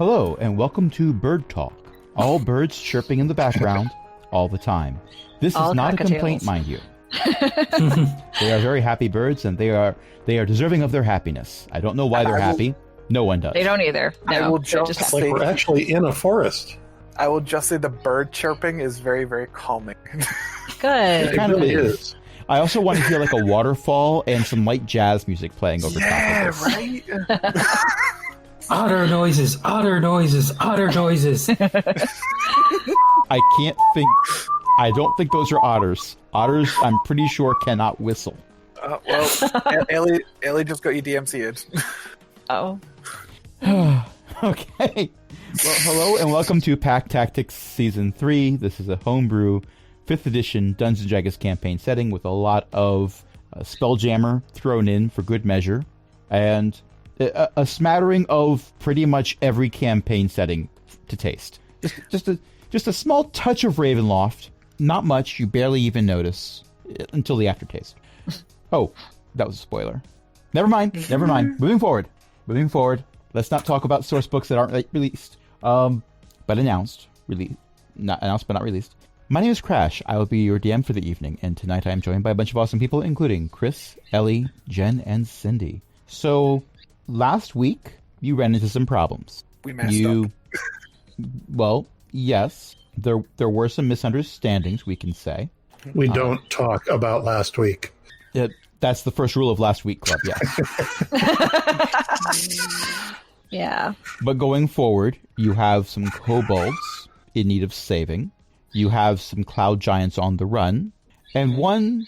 Hello, and welcome to Bird Talk. All birds chirping in the background, all the time. This is not a complaint, mind you. They are very happy birds, and they are deserving of their happiness. I don't know why they're happy. No one does. They don't either. No, I will just say, like we're actually in a forest. I will just say the bird chirping is very, very calming. Good. It kind of really is. I also want to hear like a waterfall and some light jazz music playing over top of this. Right? Otter noises, otter noises, otter noises. I can't think. I don't think those are otters. Otters, I'm pretty sure, cannot whistle. Well, Ellie just got you DMC'd. Oh. Okay. Well, hello and welcome to Pack Tactics Season 3. This is a homebrew 5th edition Dungeons & Dragons campaign setting with a lot of Spelljammer thrown in for good measure, and a smattering of pretty much every campaign setting to taste. Just a small touch of Ravenloft. Not much. You barely even notice until the aftertaste. Oh, that was a spoiler. Never mind. Moving forward. Let's not talk about source books that aren't released. But announced. Not announced, but not released. My name is Crash. I will be your DM for the evening, and tonight I am joined by a bunch of awesome people, including Chris, Ellie, Jen, and Cindy. So, last week, you ran into some problems. We messed up. Well, yes. There were some misunderstandings, we can say. We don't talk about last week. That's the first rule of Last Week Club, yes. Yeah. But going forward, you have some kobolds in need of saving. You have some cloud giants on the run. And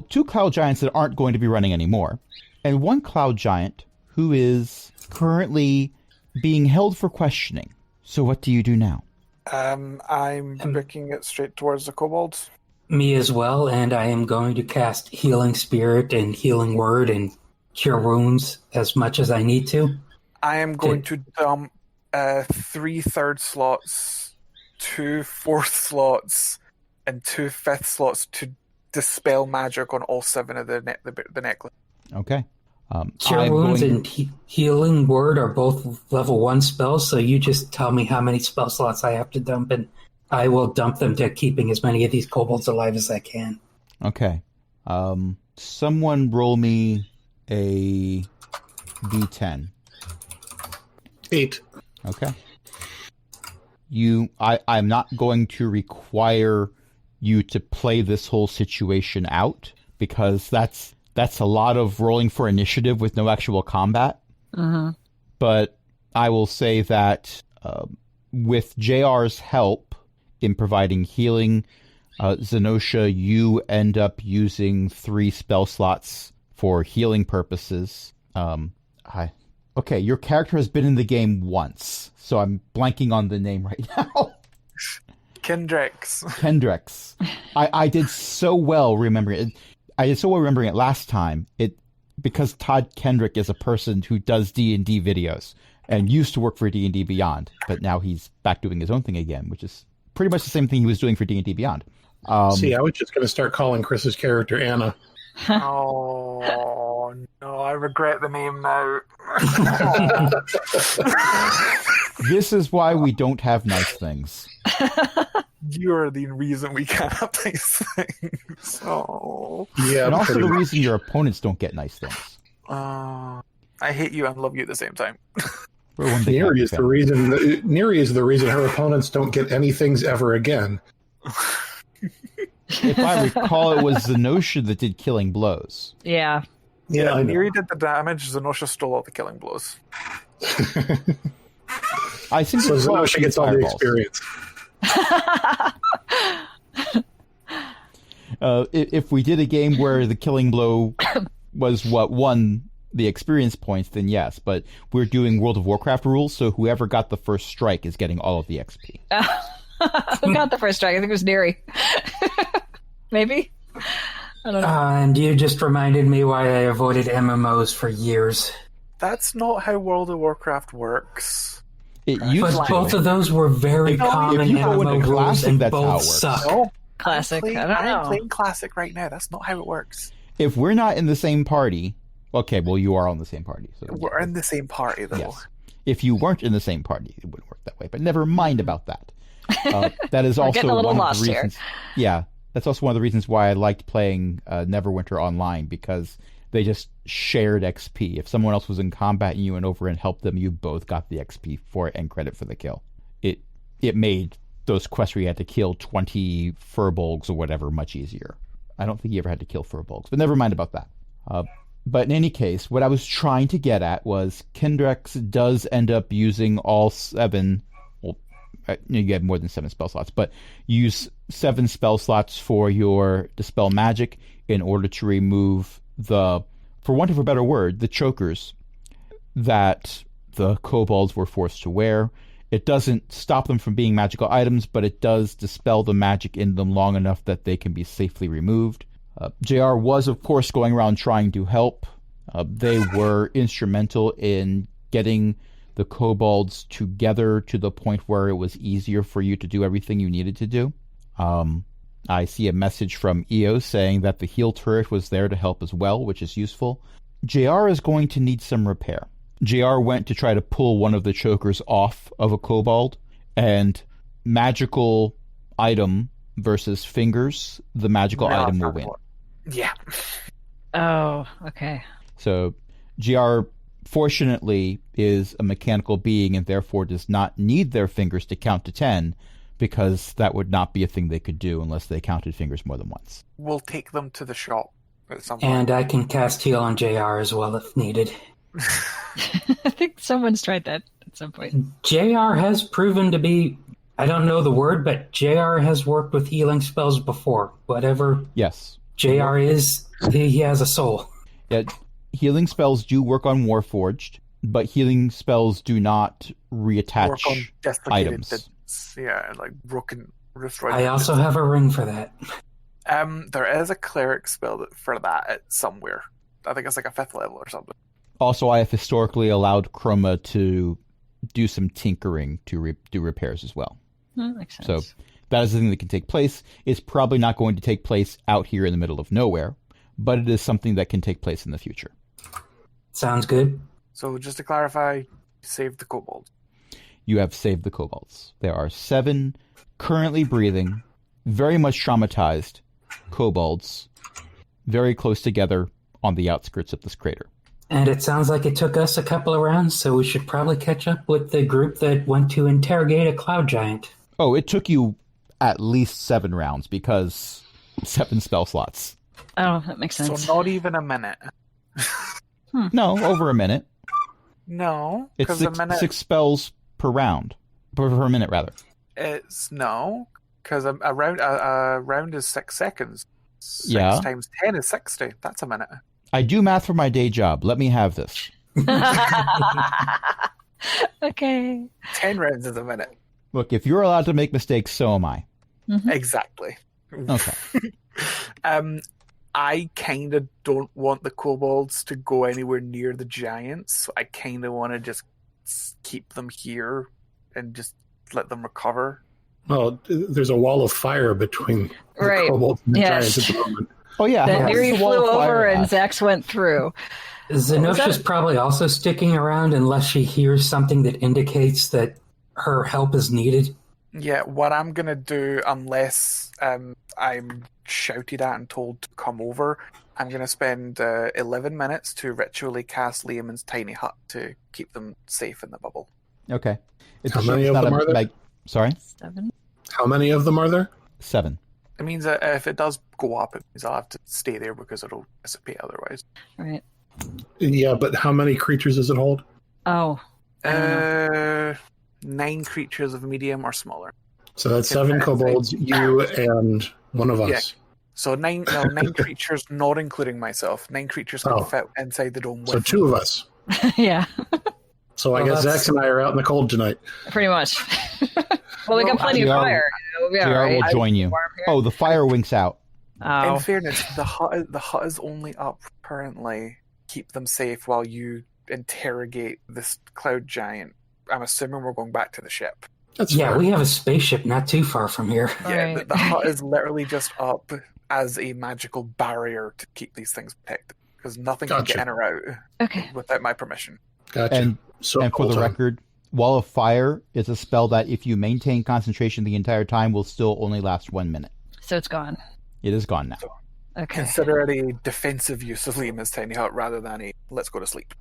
two cloud giants that aren't going to be running anymore. And one cloud giant who is currently being held for questioning. So what do you do now? I'm booking it straight towards the kobolds. Me as well, and I am going to cast Healing Spirit and Healing Word and Cure Wounds as much as I need to. I am going to dump 3 third slots, 2 fourth slots, and 2 fifth slots to dispel magic on all 7 of the necklace. Okay. Cure Wounds and Healing Word are both level 1 spells, so you just tell me how many spell slots I have to dump, and I will dump them to keeping as many of these kobolds alive as I can. Okay. Someone roll me a D10. 8. Okay. I'm not going to require you to play this whole situation out, because that's a lot of rolling for initiative with no actual combat. Mm-hmm. But I will say that with JR's help in providing healing, Zenosha, you end up using 3 spell slots for healing purposes. Okay, your character has been in the game once, so I'm blanking on the name right now. Kendrix. I did so well remembering it. I did so well remembering it last time. Because Todd Kendrick is a person who does D&D videos and used to work for D&D Beyond, but now he's back doing his own thing again, which is pretty much the same thing he was doing for D&D Beyond. See, I was just going to start calling Chris's character Anna. Oh, no, I regret the name now. This is why we don't have nice things. You're the reason we can't have nice things. Oh. Yeah, and also the reason your opponents don't get nice things. I hate you and love you at the same time. Neri is the reason her opponents don't get any things ever again. If I recall, it was Zenosha that did killing blows. Yeah. Yeah, Neri did the damage. Zenosha stole all the killing blows. I think so. Zenosha gets all the experience. If we did a game where the killing blow was what won the experience points, then yes. But we're doing World of Warcraft rules, so whoever got the first strike is getting all of the XP. Who got the first strike? I think it was Neri. Maybe? I don't know. And you just reminded me why I avoided MMOs for years. That's not how World of Warcraft works. But both of those were very common MMO rules, and both suck. No, Classic. I don't know. I'm playing Classic right now. That's not how it works. If we're not in the same party... Okay, well, you are on the same party. So we're in the same party, though. Yes. If you weren't in the same party, it wouldn't work that way. But never mind about that. That is We're also getting a little one of lost the here. reasons. Yeah, that's also one of the reasons why I liked playing Neverwinter online, because they just shared XP. If someone else was in combat and you went over and helped them, you both got the XP for it and credit for the kill. It made those quests where you had to kill 20 furbolgs or whatever much easier. I don't think you ever had to kill furbolgs, but never mind about that. But in any case, what I was trying to get at was Kendrex does end up using all 7. Well, you have more than 7 spell slots, but use 7 spell slots for your Dispel Magic in order to remove the, for want of a better word, the chokers that the kobolds were forced to wear. It doesn't stop them from being magical items, but it does dispel the magic in them long enough that they can be safely removed. JR was, of course, going around trying to help. They were instrumental in getting the kobolds together to the point where it was easier for you to do everything you needed to do. I see a message from EO saying that the heal turret was there to help as well, which is useful. JR is going to need some repair. JR went to try to pull one of the chokers off of a kobold, and magical item versus fingers, the magical item will win. Yeah. Oh, okay. So GR, fortunately, is a mechanical being and therefore does not need their fingers to count to 10, because that would not be a thing they could do unless they counted fingers more than once. We'll take them to the shop at some point. And I can cast heal on JR as well if needed. I think someone's tried that at some point. JR has proven to be, I don't know the word, but JR has worked with healing spells before. Whatever Yes. JR is, he has a soul. Yeah, healing spells do work on Warforged, but healing spells do not reattach Work on desiccated items. bits. Yeah, like broken, destroyed. I also have a ring for that. There is a cleric spell for that at somewhere. I think it's like a 5th level or something. Also, I have historically allowed Chroma to do some tinkering to do repairs as well. That makes sense. So that is the thing that can take place. It's probably not going to take place out here in the middle of nowhere, but it is something that can take place in the future. Sounds good. So just to clarify, save the kobold. You have saved the kobolds. There are 7 currently breathing, very much traumatized kobolds, very close together on the outskirts of this crater. And it sounds like it took us a couple of rounds, so we should probably catch up with the group that went to interrogate a cloud giant. Oh, it took you at least 7 rounds because 7 spell slots. Oh, that makes sense. So not even a minute. No, over a minute. No, It's because a minute. 6 spells per round. Per minute, rather. It's no, because a round is 6 seconds. 6 Yeah. times 10 is 60. That's a minute. I do math for my day job. Let me have this. Okay. 10 rounds is a minute. Look, if you're allowed to make mistakes, so am I. Exactly. Okay. I kind of don't want the kobolds to go anywhere near the giants. I kind of want to just keep them here and just let them recover. Well, there's a wall of fire between the Right. kobolds and the Yes. giants at the moment. Oh, yeah. Then how Neri does the wall flew of fire over and last? Zax went through. Zenosha's probably also sticking around unless she hears something that indicates that her help is needed. Yeah, what I'm going to do, unless I'm shouted at and told to come over, I'm going to spend 11 minutes to ritually cast Liamon's tiny hut to keep them safe in the bubble. Okay. It's How a shame many it's of not them a are there? Sorry? 7. How many of them are there? 7. It means that if it does go up, it means I'll have to stay there because it'll dissipate otherwise. Right. Yeah, but how many creatures does it hold? Oh. 9 creatures of medium or smaller. So that's 7 kobolds, you, and one of us. Yeah. So 9 creatures, not including myself. 9 creatures can Oh. fit inside the dome. So with 2 of us. Yeah. So I Well, guess that's- Zax and I are out in the cold tonight. Pretty much. Well, we got plenty of JR fire. We'll be all JR right. will join you. Warm here. Oh, the fire winks out. Oh. In fairness, the hut is only up currently. Keep them safe while you interrogate this cloud giant. I'm assuming we're going back to the ship. That's Yeah, fair. we have a spaceship not too far from here. Yeah, Right. the hut is literally just up as a magical barrier to keep these things protected. Because nothing can Gotcha. get in or out Okay. without my permission. Gotcha. And So And for the record, Wall of Fire is a spell that if you maintain concentration the entire time will still only last 1 minute. So it's gone. It is gone now. Okay. Consider it a defensive use of Lima's tiny hut rather than a let's go to sleep.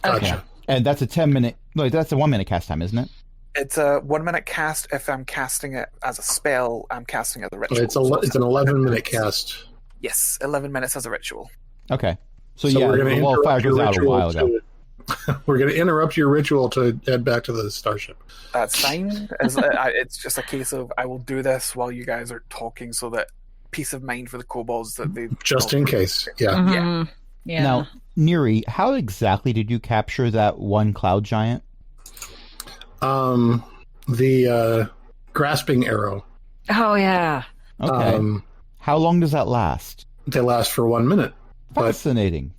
Okay. Yeah. And that's a 10-minute... No, that's a 1 minute cast time, isn't it? It's a 1 minute cast. If I'm casting it as a spell, I'm casting it as a ritual. It's an 11-minute cast. Yes, 11 minutes as a ritual. Okay. So we're gonna the Wall of Fire interrupt your goes out a ritual while ago. We're going to interrupt your ritual to head back to the starship. That's fine. It's just a case of I will do this while you guys are talking so that peace of mind for the kobolds that they... Just in case, yeah. Mhm. Yeah. Now, Neri, how exactly did you capture that one cloud giant? The grasping arrow. Oh, yeah. Okay. How long does that last? They last for 1 minute. Fascinating.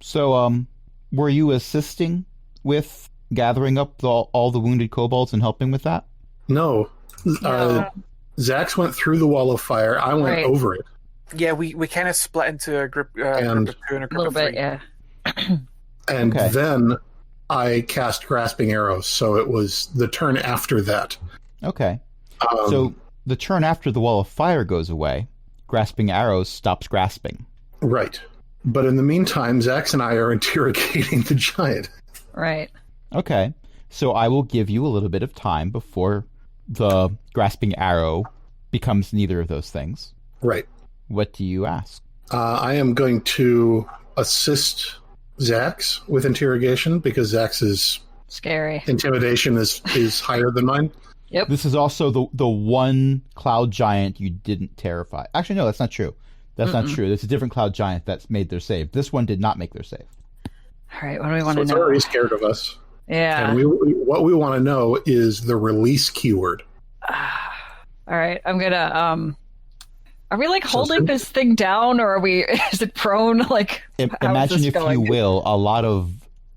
So, were you assisting with gathering up all the wounded kobolds and helping with that? No. Zax went through the wall of fire. I went over it. Yeah, we kind of split into a group, group of two and a group of three. Yeah. And then I cast grasping arrows, so it was the turn after that. Okay. So the turn after the wall of fire goes away, grasping arrows stops grasping. Right. But in the meantime, Zax and I are interrogating the giant. Right. Okay. So I will give you a little bit of time before the grasping arrow becomes neither of those things. Right. What do you ask? I am going to assist Zax with interrogation because Zax's Scary. intimidation is higher than mine. Yep. This is also the one cloud giant you didn't terrify. Actually, no, that's not true. That's not true. There's a different cloud giant that's made their save. This one did not make their save. All right. What do we want So to it's know? already scared of us. Yeah. And what we want to know is the release keyword. All right. I'm gonna. Are we like holding this thing down, or are we? Is it prone? Like, how is Imagine, this if going? you will, a lot of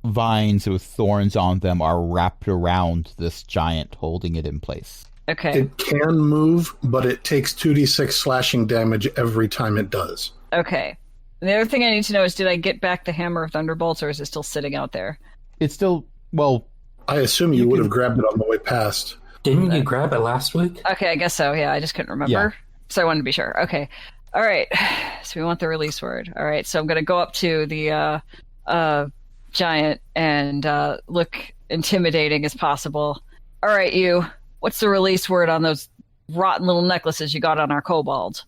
vines with thorns on them are wrapped around this giant, holding it in place. Okay. It can move, but it takes 2d6 slashing damage every time it does. Okay. And the other thing I need to know is, did I get back the hammer of thunderbolts, or is it still sitting out there? It's still, well... I assume you would have grabbed it on the way past. Didn't you grab it last week? Okay, I guess so. Yeah, I just couldn't remember. Yeah. So I wanted to be sure. Okay. All right. So we want the release word. All right. So I'm going to go up to the giant and look intimidating as possible. All right, you. What's the release word on those rotten little necklaces you got on our kobolds?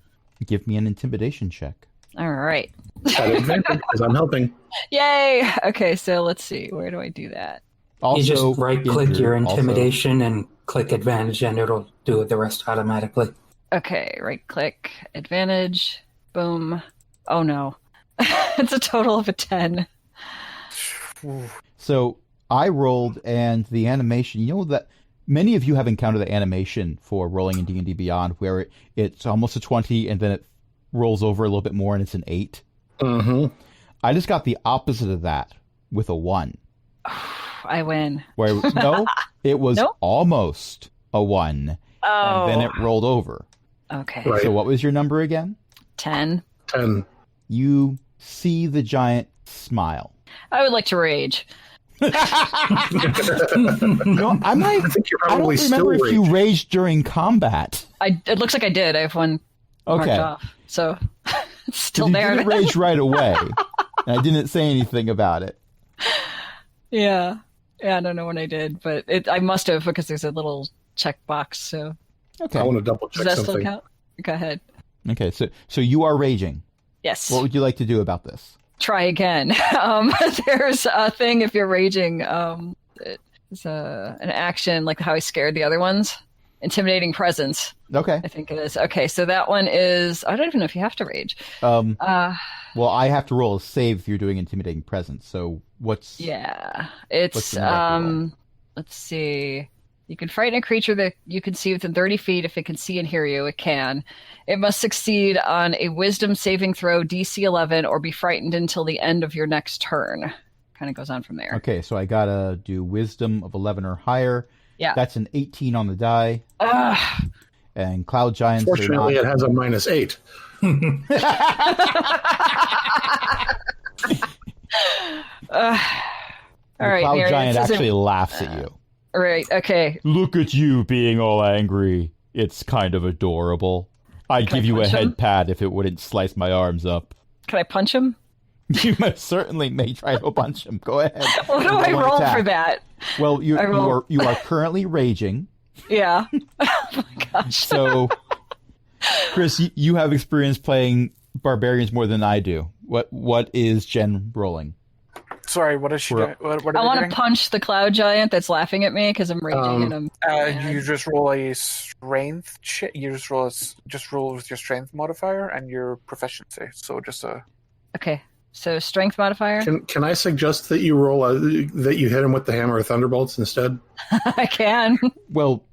Give me an intimidation check. All right. At advantage, because I'm helping. Yay. Okay, so let's see. Where do I do that? Also, You just right-click your injured, intimidation and click advantage, and it'll do the rest automatically. Okay, right click, advantage, boom. Oh no. It's a total of a 10. So I rolled, and the animation, you know that many of you have encountered the animation for rolling in D&D Beyond, where it's almost a 20, and then it rolls over a little bit more, and it's an 8. Mm-hmm. I just got the opposite of that with a 1. I win. Where it was Nope. almost a 1, Oh. and then it rolled over. Okay. Right. So what was your number again? 10. 10. You see the giant smile. I would like to rage. No, I might. I think you're I don't probably still remember if you raging. raged during combat. It looks like I did. I have one marked Okay. off. So it's still You there. didn't rage right away, and I didn't say anything about it. Yeah. Yeah, I don't know when I did, but I must have because there's a little checkbox. So Okay. I want to double does check that still something. count? Go ahead. Okay. So you are raging. Yes. What would you like to do about this? Try again. There's a thing if you're raging. It's an action like how I scared the other ones. Intimidating presence, Okay. I think it is. Okay, so that one is. I don't even know if you have to rage. Well, I have to roll a save if you're doing intimidating presence. So what's? Yeah, What's it's the molecular roll? Let's see. You can frighten a creature that you can see within 30 feet. If it can see and hear you, it can. It must succeed on a wisdom saving throw, DC 11, or be frightened until the end of your next turn. Kind of goes on from there. Okay, so I gotta do wisdom of 11 or higher. Yeah. That's an 18 on the die, Ugh. and cloud giants. Fortunately, are it has a -8. Ugh. All right, Cloud Mary, Giant this isn't- actually laughs at you. Right, okay. Look at you being all angry. It's kind of adorable. I'd Can I give you a punch him? head pat if it wouldn't slice my arms up. Can I punch him? You most certainly may try to punch him. Go ahead. What do I Roll an roll attack. for that? Well, you I roll- are currently raging. Yeah. Oh my gosh. So, Chris, you have experience playing barbarians more than I do. What is Jen rolling? Sorry, what is she doing? What are I we want doing? to punch the cloud giant that's laughing at me because I'm raging and I'm. You just roll a strength check. You just roll with your strength modifier and your proficiency. So just a. Okay, so strength modifier. Can I suggest that you roll that you hit him with the hammer of thunderbolts instead? I can, Well,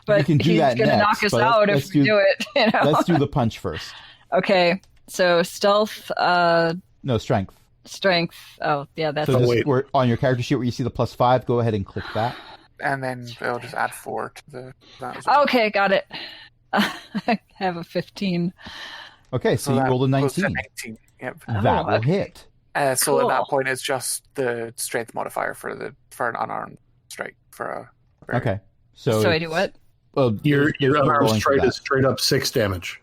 but we can do he's that gonna next, knock us but out let's if we do it. You know? Let's do the punch first. Okay, so stealth, No, strength. strength. Oh yeah, that's So just wait. on your character sheet where you see the +5, go ahead and click that. And then they'll just add 4 to that as well. okay. Got it. I have a 15. Okay, so you that rolled a goes to 19. 19. Yep. That will okay. hit. So at Cool. that point, it's just the strength modifier for an unarmed strike for a. barbarian. Okay. So I do what? Well, Your there's no unarmed rolling for strike that. is straight up 6 damage.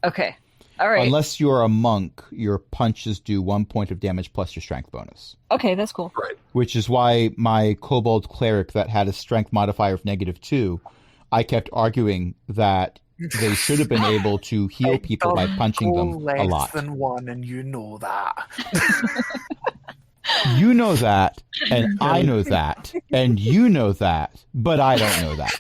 Okay. All right. Unless you're a monk, your punches do 1 point of damage plus your strength bonus. Okay, that's cool. Which is why my kobold cleric that had a strength modifier of -2, I kept arguing that they should have been able to heal people by punching them a less lot. than one, and you know that. You know that, and I know that, and you know that, but I don't know that.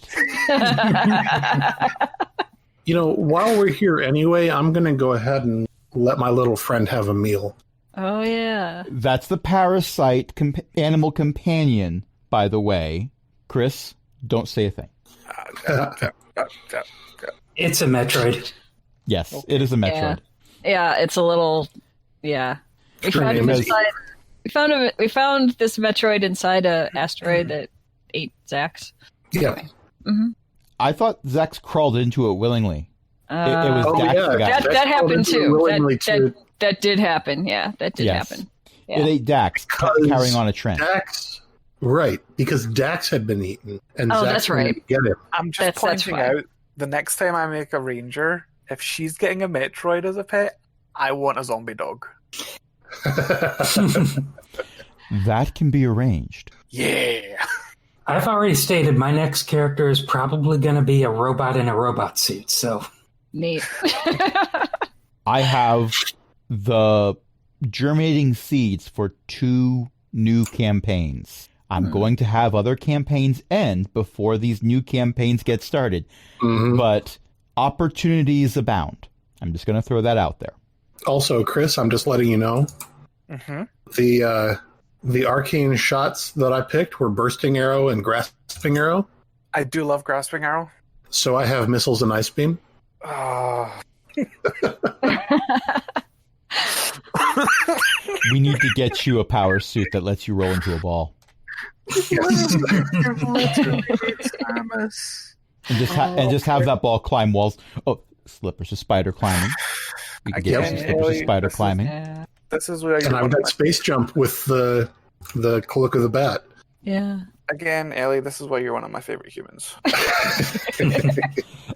You know, while we're here anyway, I'm going to go ahead and let my little friend have a meal. Oh yeah. That's the parasite animal companion, by the way. Chris, don't say a thing. It's a Metroid. Yes, it is a Metroid. Yeah, it's a little. Yeah. We Sure, found him name is- inside. We found this Metroid inside a asteroid that ate Zax. Yeah. hmm I thought Zax crawled into it willingly. It was Oh, Dax yeah. that got that it. that happened into it too. willingly, too. That did happen. Yeah, that did Yes. happen. Yeah. It ate Dax, Because carrying on a trend. Dax, right, because Dax had been eaten, and Oh, Zax that's wanted right. to get him. I'm just That's pointing fine. out the next time I make a ranger, if she's getting a Metroid as a pet, I want a zombie dog. That can be arranged. Yeah. I've already stated my next character is probably going to be a robot in a robot suit. So Neat. I have the germinating seeds for 2 new campaigns. I'm going to have other campaigns end before these new campaigns get started. Mhm. But opportunities abound. I'm just going to throw that out there. Also, Chris, I'm just letting you know Mm-hmm. the arcane shots that I picked were bursting arrow and grasping arrow. I do love grasping arrow. So I have missiles and ice beam. We need to get you a power suit that lets you roll into a ball. And just have that ball climb walls. Oh, slippers of spider climbing. We can get you some Again, slippers of Ellie, spider this is- climbing. Yeah. This is where And I've got space jump with the cloak of the bat. Yeah. again, Ellie. This is why you're one of my favorite humans.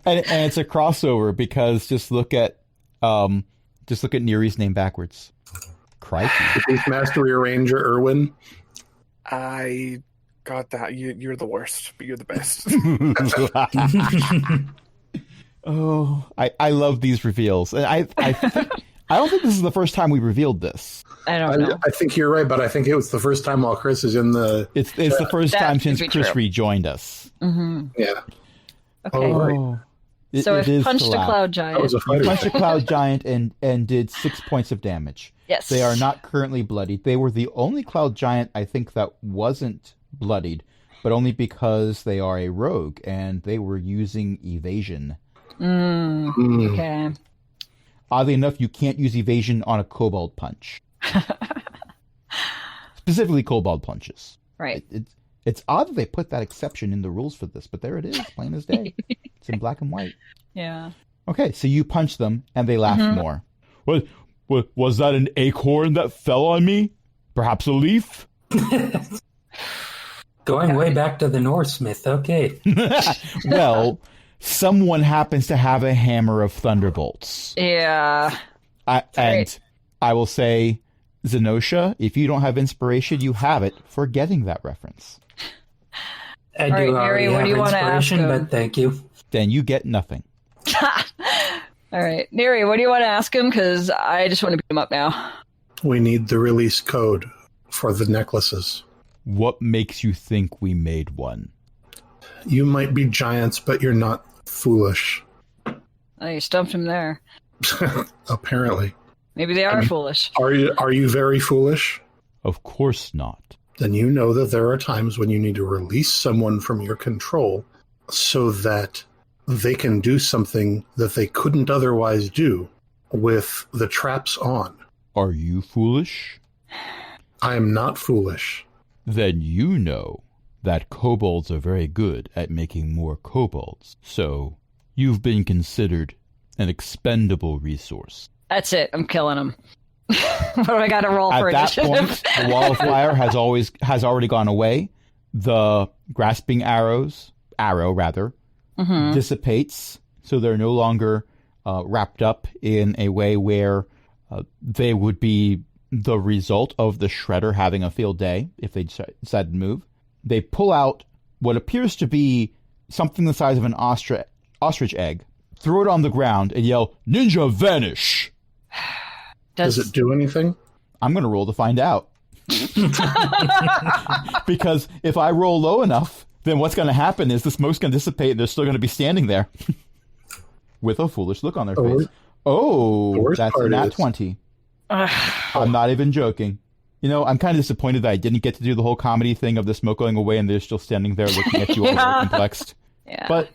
And it's a crossover because just look at Neri's name backwards. Crikey. Beast Mastery Ranger Irwin. I got that. You're the worst, but you're the best. Oh, I love these reveals. And I don't think this is the first time we revealed this. I don't know. I think you're right, but I think it was the first time while Chris is in the. It's the first That time could since be Chris true. rejoined us. Mm-hmm. Yeah. Okay. Oh, right. Oh, So it I've is punched to a laugh. cloud That giant. was a You fighter. punched a cloud giant and did 6 points of damage. Yes. They are not currently bloodied. They were the only cloud giant I think that wasn't bloodied, but only because they are a rogue and they were using evasion. Mm. Okay. Oddly enough, you can't use evasion on a kobold punch. Specifically kobold punches. Right. It's odd that they put that exception in the rules for this, but there it is, plain as day. It's in black and white. Yeah. Okay, so you punch them, and they laugh more. Was that an acorn that fell on me? Perhaps a leaf? Going way back to the Norse myth. Okay. Well, someone happens to have a hammer of thunderbolts. Yeah. And I will say, Zenosha, if you don't have inspiration, you have it for getting that reference. I do already have inspiration, but thank you. Then you get nothing. All right. Neri, what do you want to ask him? Because I just want to beat him up now. We need the release code for the necklaces. What makes you think we made one? You might be giants, but you're not foolish. Oh, you stumped him there. Apparently. Maybe they are foolish. Are you very foolish? Of course not. Then you know that there are times when you need to release someone from your control so that they can do something that they couldn't otherwise do with the traps on. Are you foolish? I am not foolish. Then you know that kobolds are very good at making more kobolds. So you've been considered an expendable resource. That's it. I'm killing him. What do I got to roll for initiative? At that point, the wall of fire has already gone away. The grasping arrow dissipates, so they're no longer wrapped up in a way where they would be the result of the shredder having a field day if they decide to move. They pull out what appears to be something the size of an ostrich egg, throw it on the ground, and yell, "Ninja, vanish!" Does it do anything? I'm going to roll to find out. Because if I roll low enough, then what's going to happen is the smoke's going to dissipate and they're still going to be standing there with a foolish look on their face. Oh, that's a nat 20. I'm not even joking. You know, I'm kind of disappointed that I didn't get to do the whole comedy thing of the smoke going away and they're still standing there looking at you all very complexed. Yeah. But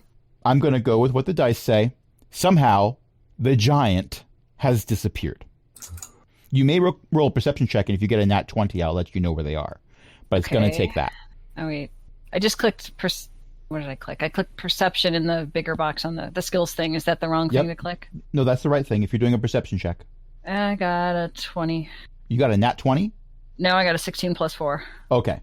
I'm going to go with what the dice say. Somehow, the giant has disappeared. You may roll a perception check, and if you get a nat 20, I'll let you know where they are. But it's going to take that. Oh, wait. I just clicked... What did I click? I clicked perception in the bigger box on the skills thing. Is that the wrong thing to click? No, that's the right thing if you're doing a perception check. I got a 20. You got a nat 20? No, I got a 16 plus 4. Okay.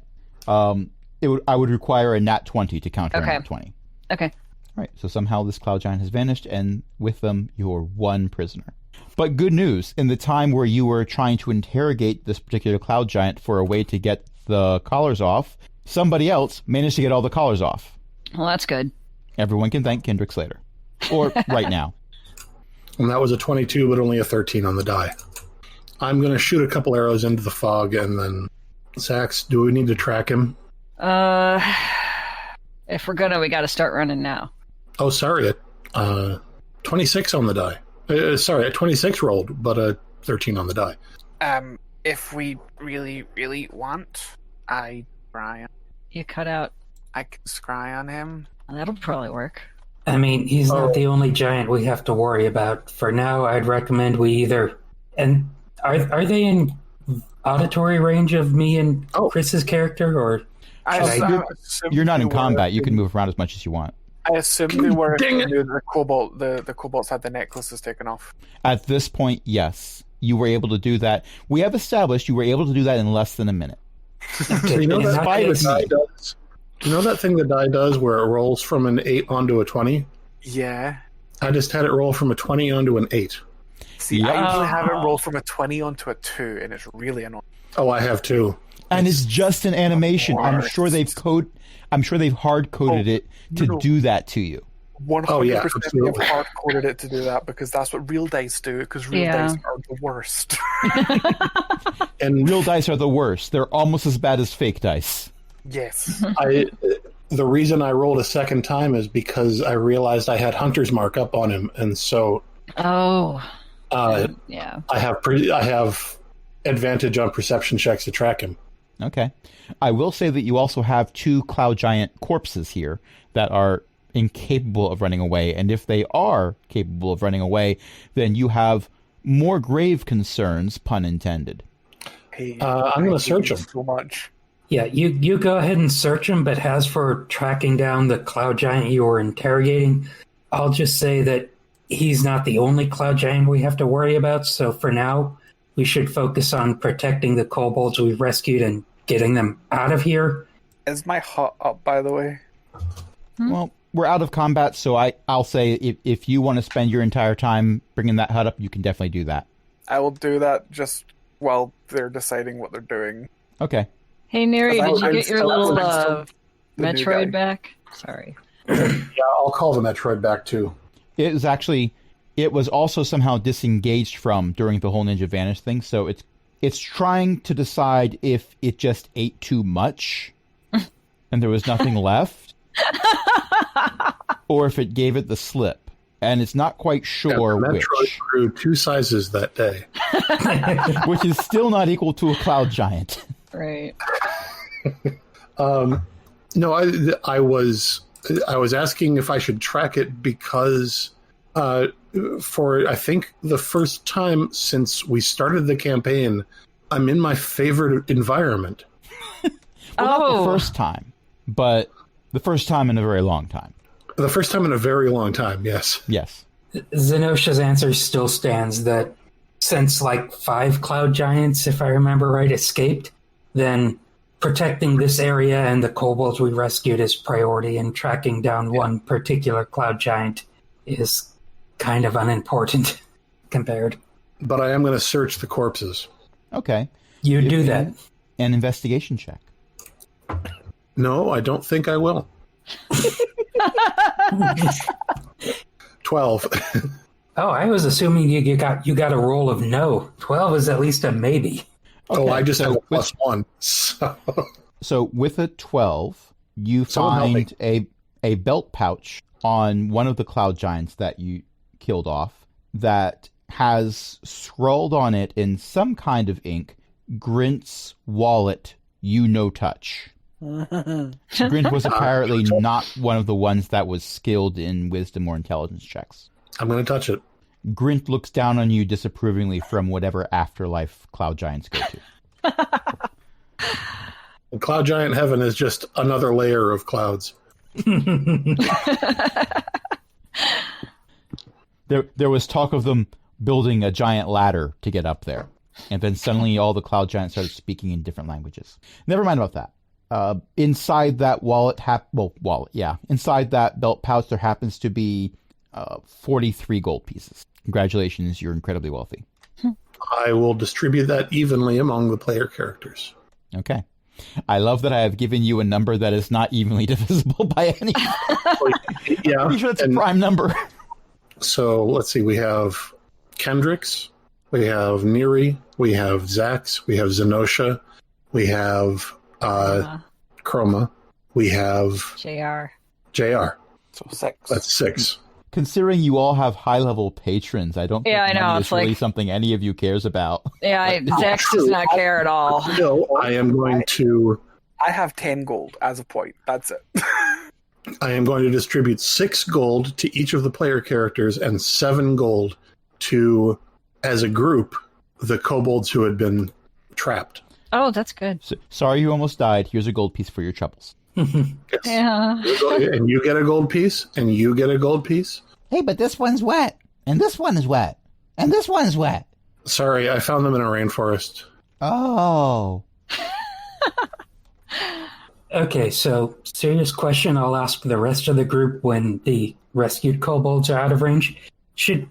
I would require a nat 20 to counter a nat 20. Okay. All right, so somehow this cloud giant has vanished, and with them, you're one prisoner. But good news, in the time where you were trying to interrogate this particular cloud giant for a way to get the collars off, somebody else managed to get all the collars off. Well, that's good. Everyone can thank Kendrick Slater. Or right now. And that was a 22, but only a 13 on the die. I'm going to shoot a couple arrows into the fog, and then... Sax, do we need to track him? If we're gonna, we gotta start running now. Oh, sorry. 26 on the die. Sorry, a 26 rolled, but a 13 on the die. If we really, really want, I scry on. You cut out. I can scry on him. That'll probably work. I mean, he's not the only giant we have to worry about. For now, I'd recommend we either... And are they in auditory range of me and Chris's character, or... You're not in combat. You can move around as much as you want. I assumed they were the kobolds had the necklaces taken off. At this point, yes. You were able to do that. We have established you were able to do that in less than a minute. Do you know that thing the die does where it rolls from an 8 onto a 20? Yeah. I just had it roll from a 20 onto an 8. See, I usually have it roll from a 20 onto a 2, and it's really annoying. Oh, I have too. And it's just an animation. I'm sure they've hard coded it to do that to you. 100% they've hard coded it to do that because that's what real dice do. Because real dice are the worst. And real dice are the worst. They're almost as bad as fake dice. Yes. The reason I rolled a second time is because I realized I had Hunter's Mark up on him, and so. I have advantage on perception checks to track him. Okay. I will say that you also have 2 cloud giant corpses here that are incapable of running away, and if they are capable of running away, then you have more grave concerns, pun intended. Hey, I'm going to search them. So much. Yeah, you go ahead and search him, but as for tracking down the cloud giant you were interrogating, I'll just say that he's not the only cloud giant we have to worry about, so for now, we should focus on protecting the kobolds we've rescued and getting them out of here. Is my hut up, by the way? Well, we're out of combat, so I'll say if you want to spend your entire time bringing that hut up, you can definitely do that. I will do that just while they're deciding what they're doing. Okay. Hey, Neri, did you get your little Metroid guy. back? Sorry. Yeah, I'll call the Metroid back too. It was also somehow disengaged from during the whole Ninja Vanish thing, so it's trying to decide if it just ate too much and there was nothing left, or if it gave it the slip, and it's not quite sure the which. Metroid grew 2 sizes that day. Which is still not equal to a cloud giant. Right. No, I was asking if I should track it because for I think the first time since we started the campaign, I'm in my favorite environment. Well, not the first time, but the first time in a very long time. The first time in a very long time, yes. Yes. Zenosha's answer still stands that since like 5 cloud giants, if I remember right, escaped, then protecting this area and the kobolds we rescued is priority, and tracking down one particular cloud giant is kind of unimportant compared. But I am going to search the corpses. Okay. You do that. An investigation check. No, I don't think I will. 12. Oh, I was assuming you got a roll of no. 12 is at least a maybe. Okay, I just have a +1. So with a 12, you Someone find a belt pouch on one of the cloud giants that you killed off that has scrawled on it in some kind of ink, Grint's wallet, you no touch. Grint was apparently not one of the ones that was skilled in wisdom or intelligence checks. I'm going to touch it. Grint looks down on you disapprovingly from whatever afterlife cloud giants go to. And Cloud Giant Heaven is just another layer of clouds. There was talk of them building a giant ladder to get up there. And then suddenly all the cloud giants started speaking in different languages. Never mind about that. Inside that inside that belt pouch, there happens to be 43 gold pieces. Congratulations, you're incredibly wealthy. I will distribute that evenly among the player characters. Okay. I love that I have given you a number that is not evenly divisible by any. Yeah, I'm pretty sure that's a prime number. So let's see. We have Kendricks, we have Neri, we have Zax, we have Zenosha, we have Chroma, we have JR. So 6. That's 6. Considering you all have high-level patrons, I don't think money is really something any of you cares about. Yeah, Zax does not care at all. No, I am going to... I have 10 gold as a point. That's it. I am going to distribute 6 gold to each of the player characters and 7 gold to, as a group, the kobolds who had been trapped. Oh, that's good. So, sorry you almost died. Here's a gold piece for your troubles. Yes. Yeah. And you get a gold piece, and you get a gold piece. Hey, but this one's wet, and this one is wet, and this one is wet. Sorry, I found them in a rainforest. Oh. Okay, so serious question I'll ask the rest of the group when the rescued kobolds are out of range. Should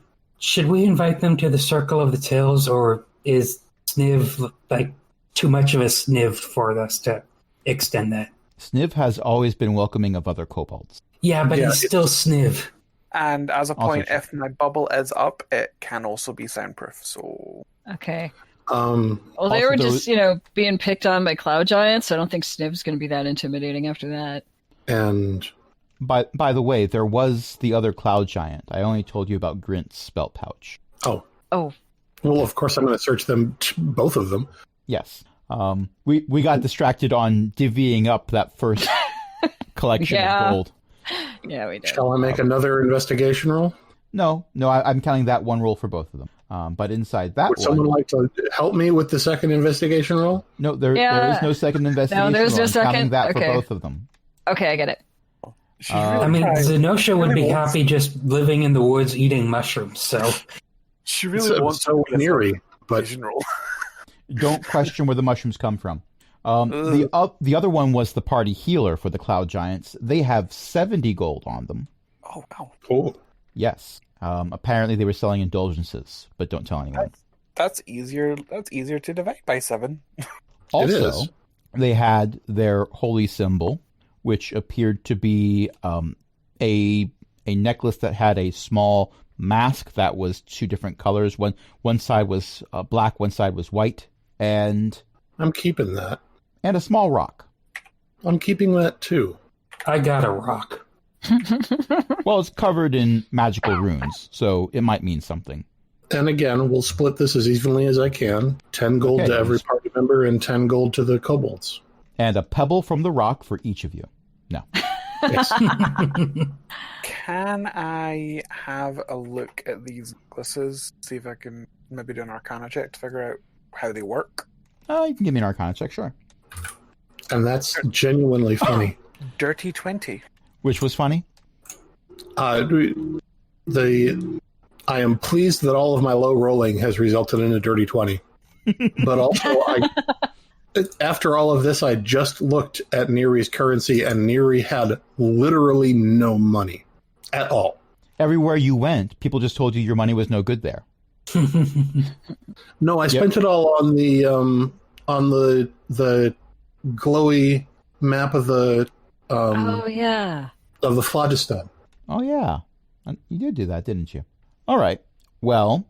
we invite them to the Circle of the Tales, or is Sniv like too much of a Sniv for us to extend that? Sniv has always been welcoming of other kobolds. Yeah, but he's still Sniv. And as a point, Also if my bubble is up, it can also be soundproof. So Okay. Also Well, they were just, being picked on by cloud giants. So I don't think Sniv's going to be that intimidating after that. And by the way, there was the other cloud giant. I only told you about Grint's belt pouch. Oh. Well, of course, I'm going to search them, both of them. Yes. We got distracted on divvying up that first collection of gold. Yeah, we did. Shall I make another investigation roll? No, I'm counting that one roll for both of them. But inside that Would someone like to help me with the second investigation roll? No, there is no second investigation. No, there's roll. no I'm second. counting that Okay. for both of them. Okay, I get it. I mean, Zenosha would be happy just living in the woods eating mushrooms, so... She really wants so to be Neri, but roll. Don't question where the mushrooms come from. The other one was the party healer for the Cloud Giants. They have 70 gold on them. Oh, wow. Cool. Yes. Apparently they were selling indulgences, but don't tell anyone. That's easier. That's easier to divide by 7. Also, they had their holy symbol, which appeared to be a necklace that had a small mask that was 2 different colors. One side was black, one side was white, and I'm keeping that. And a small rock. I'm keeping that too. I got a rock. Well, it's covered in magical runes, so it might mean something. And again, we'll split this as evenly as I can. 10 gold to every party member and 10 gold to the kobolds. And a pebble from the rock for each of you. No. Yes. Can I have a look at these necklaces? See if I can maybe do an Arcana check to figure out how they work? You can give me an Arcana check, sure. And that's genuinely funny. Dirty 20. Which was funny? I am pleased that all of my low rolling has resulted in a dirty 20. But also, after all of this, I just looked at Neri's currency, and Neri had literally no money at all. Everywhere you went, people just told you your money was no good there. No, I spent it all on the glowy map of the oh yeah, of the phlogiston. Oh yeah, you did do that, didn't you? All right. Well,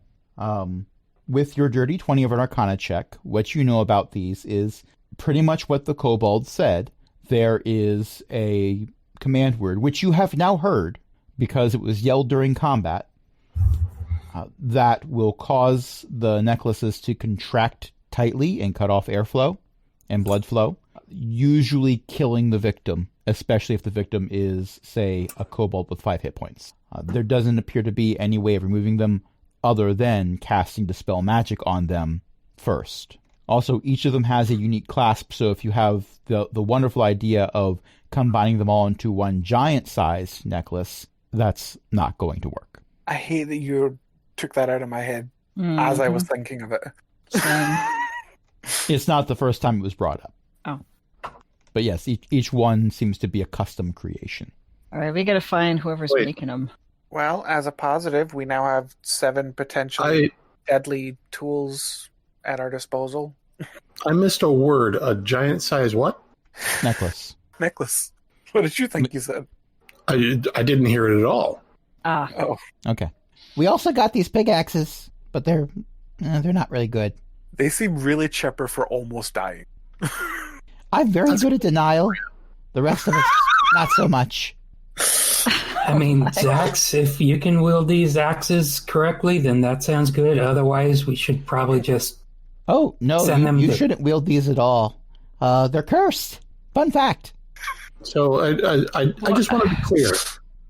with your dirty 20 of an Arcana check, what you know about these is pretty much what the kobolds said. There is a command word, which you have now heard because it was yelled during combat, that will cause the necklaces to contract tightly and cut off airflow and blood flow, usually killing the victim, especially if the victim is, say, a kobold with 5 hit points. There doesn't appear to be any way of removing them other than casting Dispel Magic on them first. Also, each of them has a unique clasp, so if you have the wonderful idea of combining them all into one giant-sized necklace, that's not going to work. I hate that you took that out of my head as I was thinking of it. It's not the first time it was brought up. Oh. But yes, each one seems to be a custom creation. All right, we got to find whoever's making them. Well, as a positive, we now have 7 potentially deadly tools at our disposal. I missed a word. A giant-sized what? Necklace. Necklace. What did you think you said? I didn't hear it at all. Ah. Oh. Okay. We also got these pickaxes, but they're not really good. They seem really chipper for almost dying. I'm very good at denial. The rest of us, not so much. I mean, Zax, if you can wield these axes correctly, then that sounds good. Otherwise, we should probably just... Oh, no, you shouldn't wield these at all. They're cursed. Fun fact. So I just want to be clear.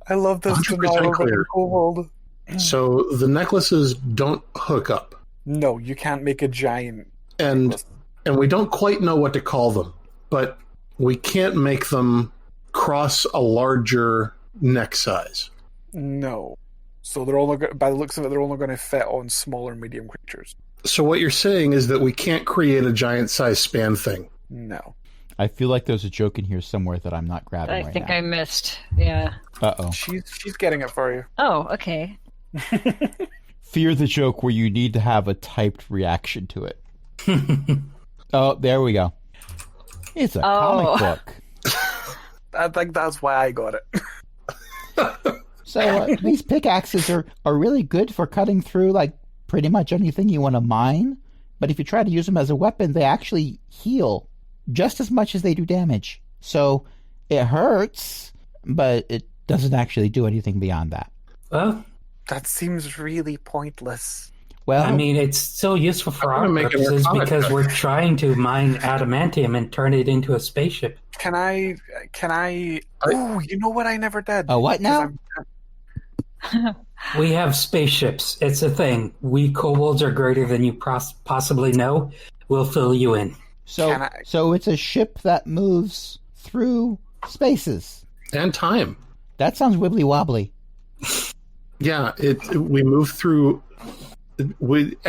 I love this denial of the kobold. So the necklaces don't hook up. No, you can't make a giant necklace. And we don't quite know what to call them, but we can't make them cross a larger neck size. No. So they're only, by the looks of it, they're only going to fit on smaller medium creatures. So what you're saying is that we can't create a giant-sized span thing. No. I feel like there's a joke in here somewhere that I'm not grabbing right now. I think I missed. Yeah. Uh-oh. She's getting it for you. Oh, okay. Fear the joke where you need to have a typed reaction to it. Oh, there we go. It's a comic book. I think that's why I got it. So these pickaxes are really good for cutting through like pretty much anything you want to mine. But if you try to use them as a weapon, they actually heal just as much as they do damage. So it hurts, but it doesn't actually do anything beyond that. Well, that seems really pointless. Well, I mean, it's still useful for our purposes because we're trying to mine adamantium and turn it into a spaceship. Can I? Oh, you know what I never did? Oh, what now? We have spaceships. It's a thing. We kobolds are greater than you possibly know. We'll fill you in. So it's a ship that moves through spaces. And time. That sounds wibbly wobbly. Yeah, we move through... it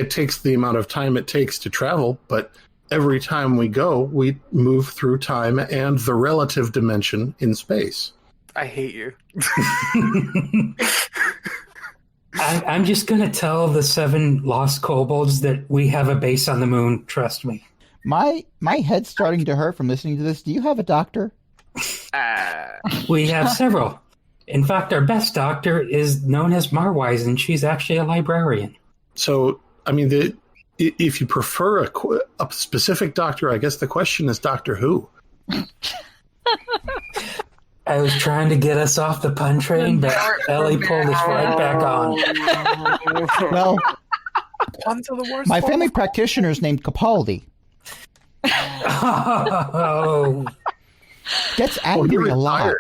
takes the amount of time it takes to travel, but every time we go, we move through time and the relative dimension in space. I hate you. I'm just going to tell the 7 lost kobolds that we have a base on the moon. Trust me. My head's starting to hurt from listening to this. Do you have a doctor? We have several. In fact, our best doctor is known as Marwise, and she's actually a librarian. So, I mean, if you prefer a specific doctor, I guess the question is Doctor Who. I was trying to get us off the pun train, but Ellie pulled us right back on. Well, Puns are the worst. my family practitioner is named Capaldi. Oh. Gets angry a lot.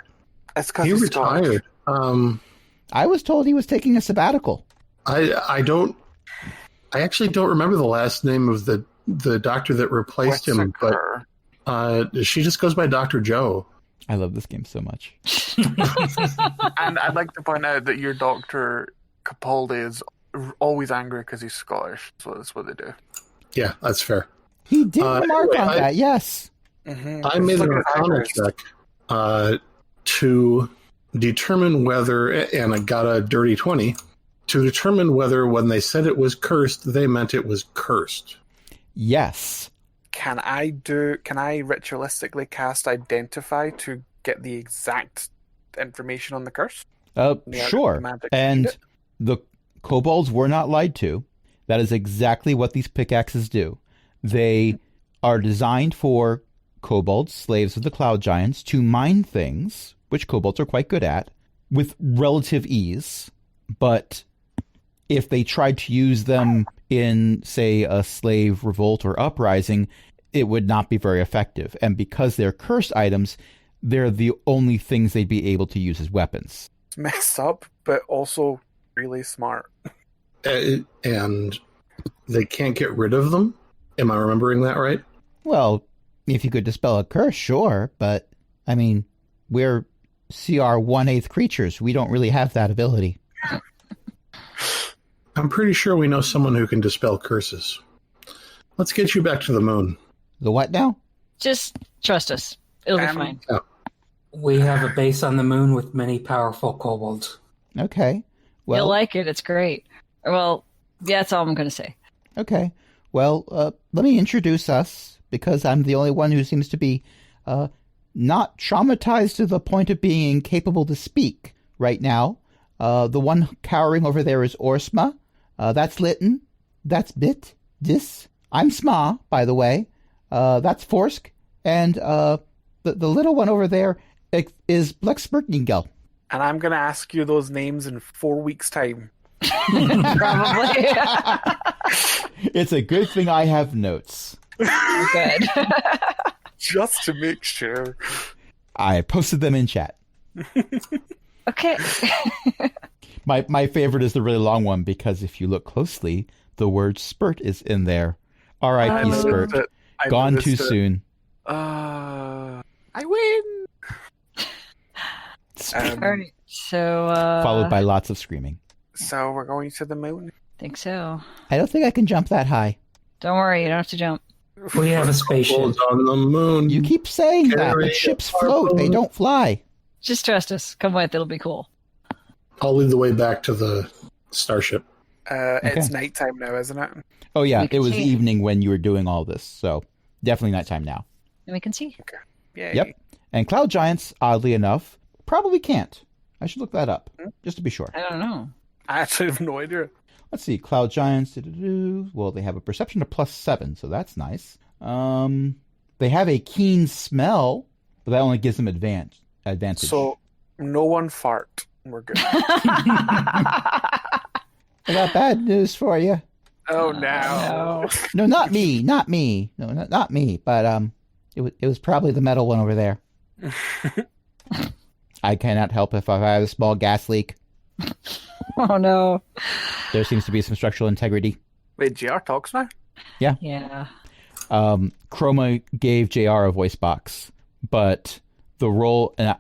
It's because He he's retired. I was told he was taking a sabbatical. I actually don't remember the last name of the doctor that replaced him, but she just goes by Dr. Joe. I love this game so much. And I'd like to point out that your Dr. Capaldi is always angry because he's Scottish, so that's what they do. Yeah, that's fair. He did remark on that, yes. Mm-hmm. I made an Arcana check to determine whether, and I got a dirty 20, to determine whether when they said it was cursed, they meant it was cursed. Yes. Can I ritualistically cast Identify to get the exact information on the curse? Sure. And the kobolds were not lied to. That is exactly what these pickaxes do. They are designed for kobolds, slaves of the cloud giants, to mine things, which kobolds are quite good at, with relative ease. But if they tried to use them in, say, a slave revolt or uprising, it would not be very effective. And because they're cursed items, they're the only things they'd be able to use as weapons. It's messed up, but also really smart. And they can't get rid of them? Am I remembering that right? Well, if you could dispel a curse, sure. But, I mean, we're CR 1/8 creatures. We don't really have that ability. I'm pretty sure we know someone who can dispel curses. Let's get you back to the moon. The what now? Just trust us. It'll be fine. Yeah. We have a base on the moon with many powerful kobolds. Okay. Well, You'll like it. It's great. Well, yeah, that's all I'm going to say. Okay. Well, let me introduce us, because I'm the only one who seems to be not traumatized to the point of being incapable to speak right now. The one cowering over there is Orsma. That's Lytton. That's Bit. Dis. I'm Sma, by the way. That's Forsk. And the little one over there is Blexberkningel. And I'm going to ask you those names in 4 weeks' time. Probably. It's a good thing I have notes. Good. Just to make sure. I posted them in chat. Okay. My favorite is the really long one, because if you look closely, the word spurt is in there. R.I.P. Spurt. Gone too soon. I win. All right. So. Followed by lots of screaming. So we're going to the moon? Think so. I don't think I can jump that high. Don't worry. You don't have to jump. We have a spaceship. On the moon. You keep saying that, but ships float. They don't fly. Just trust us. Come with. It'll be cool. I'll lead the way back to the starship. It's nighttime now, isn't it? Oh, yeah. We can It was see. evening when you were doing all this, so definitely nighttime now. And we can see. Okay. Yay. Yep. And cloud giants, oddly enough, probably can't. I should look that up, just to be sure. I don't know. I actually have no idea. Let's see. Cloud giants. Well, they have a perception of +7, so that's nice. They have a keen smell, but that only gives them advantage. So, no one fart. We're good. I got bad news for you. Oh, no. No, not me. Not me. No, not me. But it was probably the metal one over there. I cannot help if I have a small gas leak. Oh, no. There seems to be some structural integrity. Wait, JR talks now? Yeah. Yeah. Chroma gave JR a voice box, but the roll, and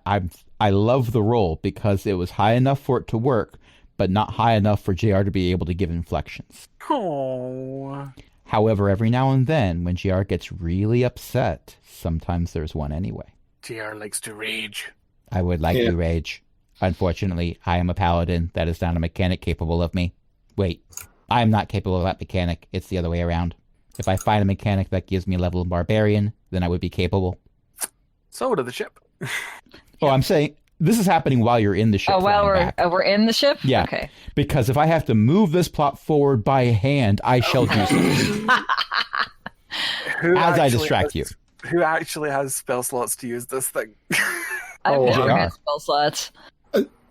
I love the roll because it was high enough for it to work, but not high enough for JR to be able to give inflections. Oh. However, every now and then, when JR gets really upset, sometimes there's one anyway. JR likes to rage. I would like to rage. Unfortunately, I am a paladin. That is not a mechanic capable of me. Wait, I am not capable of that mechanic. It's the other way around. If I find a mechanic that gives me a level of barbarian, then I would be capable. So to the ship. I'm saying this is happening while you're in the ship. Oh, while we're in the ship? Yeah. Okay. Because if I have to move this plot forward by hand, I shall do so. As I distract you. Who actually has spell slots to use this thing? I've never got spell slots.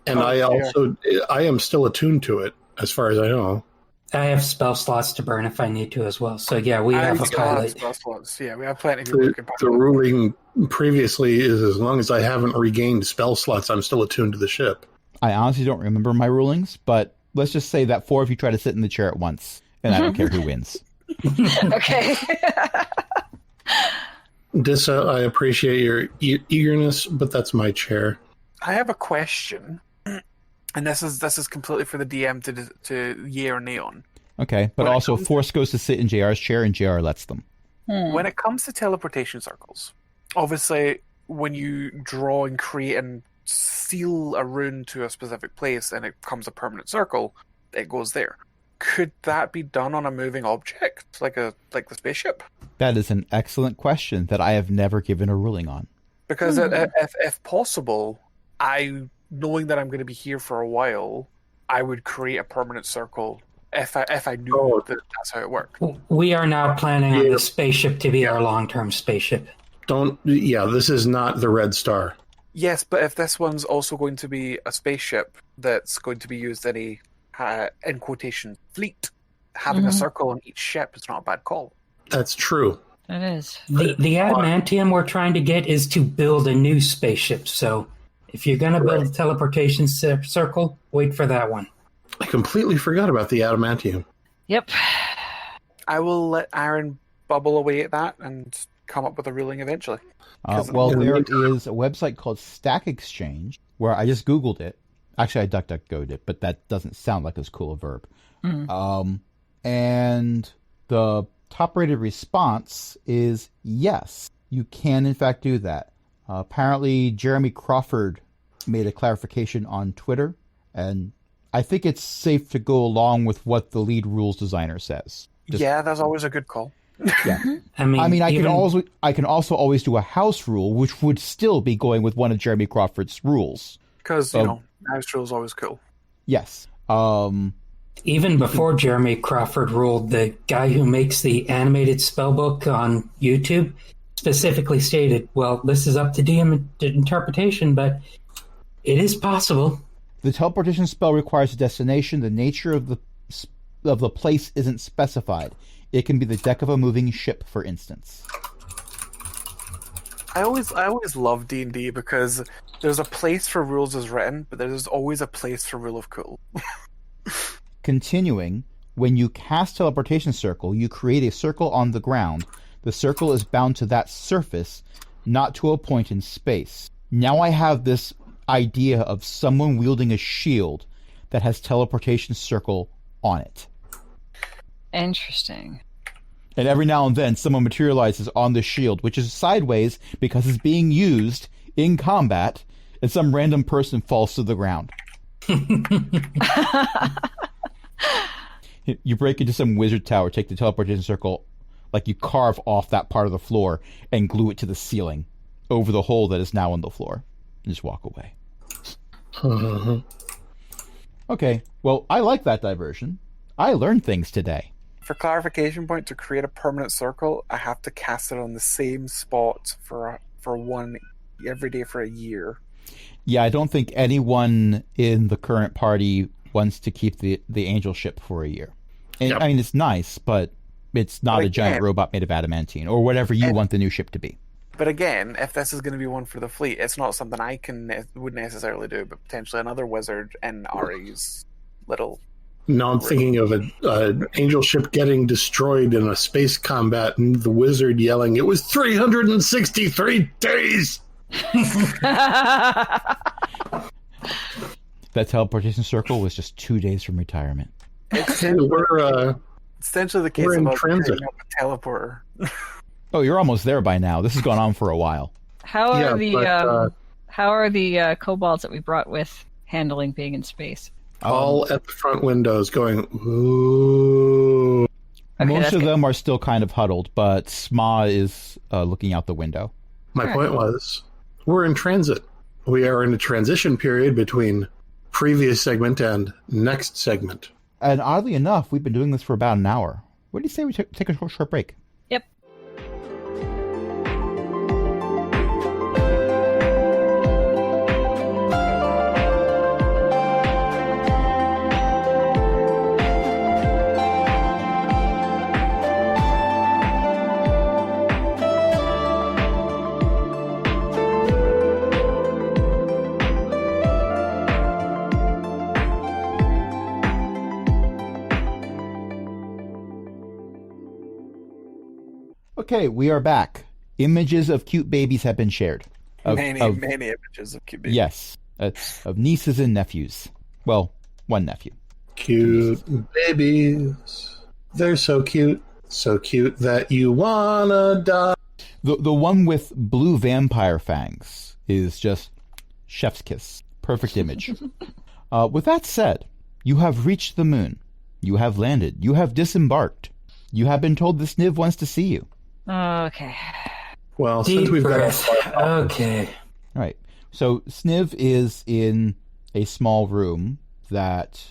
And I am still attuned to it, as far as I know. I have spell slots to burn if I need to as well. So yeah, we have a pilot. Spell slots. Yeah, we have plenty of The ruling previously is as long as I haven't regained spell slots, I'm still attuned to the ship. I honestly don't remember my rulings, but let's just say that 4 of you try to sit in the chair at once, and I don't care who wins. Okay. Dissa, I appreciate your eagerness, but that's my chair. I have a question, and this is completely for the DM to Ye or Neon. Okay, but also Force goes to sit in JR's chair, and JR lets them. When it comes to teleportation circles, obviously, when you draw and create and seal a rune to a specific place and it becomes a permanent circle, it goes there. Could that be done on a moving object, like the spaceship? That is an excellent question that I have never given a ruling on. Because if possible, knowing that I'm going to be here for a while, I would create a permanent circle if I knew that that's how it worked. We are now planning on the spaceship to be our long-term spaceship. This is not the Red Star. Yes, but if this one's also going to be a spaceship that's going to be used in a, in quotation, fleet, having a circle on each ship is not a bad call. That's true. It is. The adamantium we're trying to get is to build a new spaceship, so if you're going to build a teleportation circle, wait for that one. I completely forgot about the adamantium. Yep. I will let Aaron bubble away at that and come up with a ruling eventually. There is a website called Stack Exchange where I just Googled it. Actually, I DuckDuckGo'd it, but that doesn't sound like as cool a verb. And the top-rated response is yes, you can in fact do that. Apparently, Jeremy Crawford made a clarification on Twitter, and I think it's safe to go along with what the lead rules designer says. That's always a good call. Yeah, I can also always do a house rule, which would still be going with one of Jeremy Crawford's rules. Because house rule is always cool. Yes. Even before Jeremy Crawford ruled, the guy who makes the animated spellbook on YouTube specifically stated, well, this is up to DM interpretation, but it is possible. The teleportation spell requires a destination. The nature of the place isn't specified. It can be the deck of a moving ship, for instance. I always love D&D because there's a place for rules as written, but there's always a place for rule of cool. Continuing, when you cast Teleportation Circle, you create a circle on the ground. The circle is bound to that surface, not to a point in space. Now I have this idea of someone wielding a shield that has Teleportation Circle on it. Interesting. And every now and then, someone materializes on the shield, which is sideways because it's being used in combat, and some random person falls to the ground. You break into some wizard tower, take the teleportation circle, like you carve off that part of the floor, and glue it to the ceiling over the hole that is now on the floor. And just walk away. Okay, well, I like that diversion. I learned things today. For clarification point, to create a permanent circle, I have to cast it on the same spot for one every day for a year. Yeah, I don't think anyone in the current party wants to keep the angel ship for a year. And, yep. I mean, it's nice, but it's not a giant robot made of adamantine, or whatever you want the new ship to be. But again, if this is going to be one for the fleet, it's not something I would necessarily do, but potentially another wizard in Ari's little... No, I'm thinking of an angel ship getting destroyed in a space combat and the wizard yelling, "It was 363 days!" That teleportation circle was just 2 days from retirement. We're essentially the case We're of in us transit. picking up a teleporter. Oh, you're almost there by now. This has gone on for a while. How are Yeah, how are the kobolds that we brought with handling being in space? All at the front windows going, ooh. Okay, Most of good. them are still kind of huddled, but Sma is looking out the window. My point was, we're in transit. We are in a transition period between previous segment and next segment. And oddly enough, we've been doing this for about an hour. What do you say we take a short break? Yep. Okay, we are back. Images of cute babies have been shared. Many images of cute babies. Yes, of nieces and nephews. Well, one nephew. Cute babies. They're so cute that you wanna die. The one with blue vampire fangs is just chef's kiss. Perfect image. With that said, you have reached the moon. You have landed. You have disembarked. You have been told the Sniv wants to see you. Okay. Well, Deep since we've breath. got Okay. All right. So Sniv is in a small room that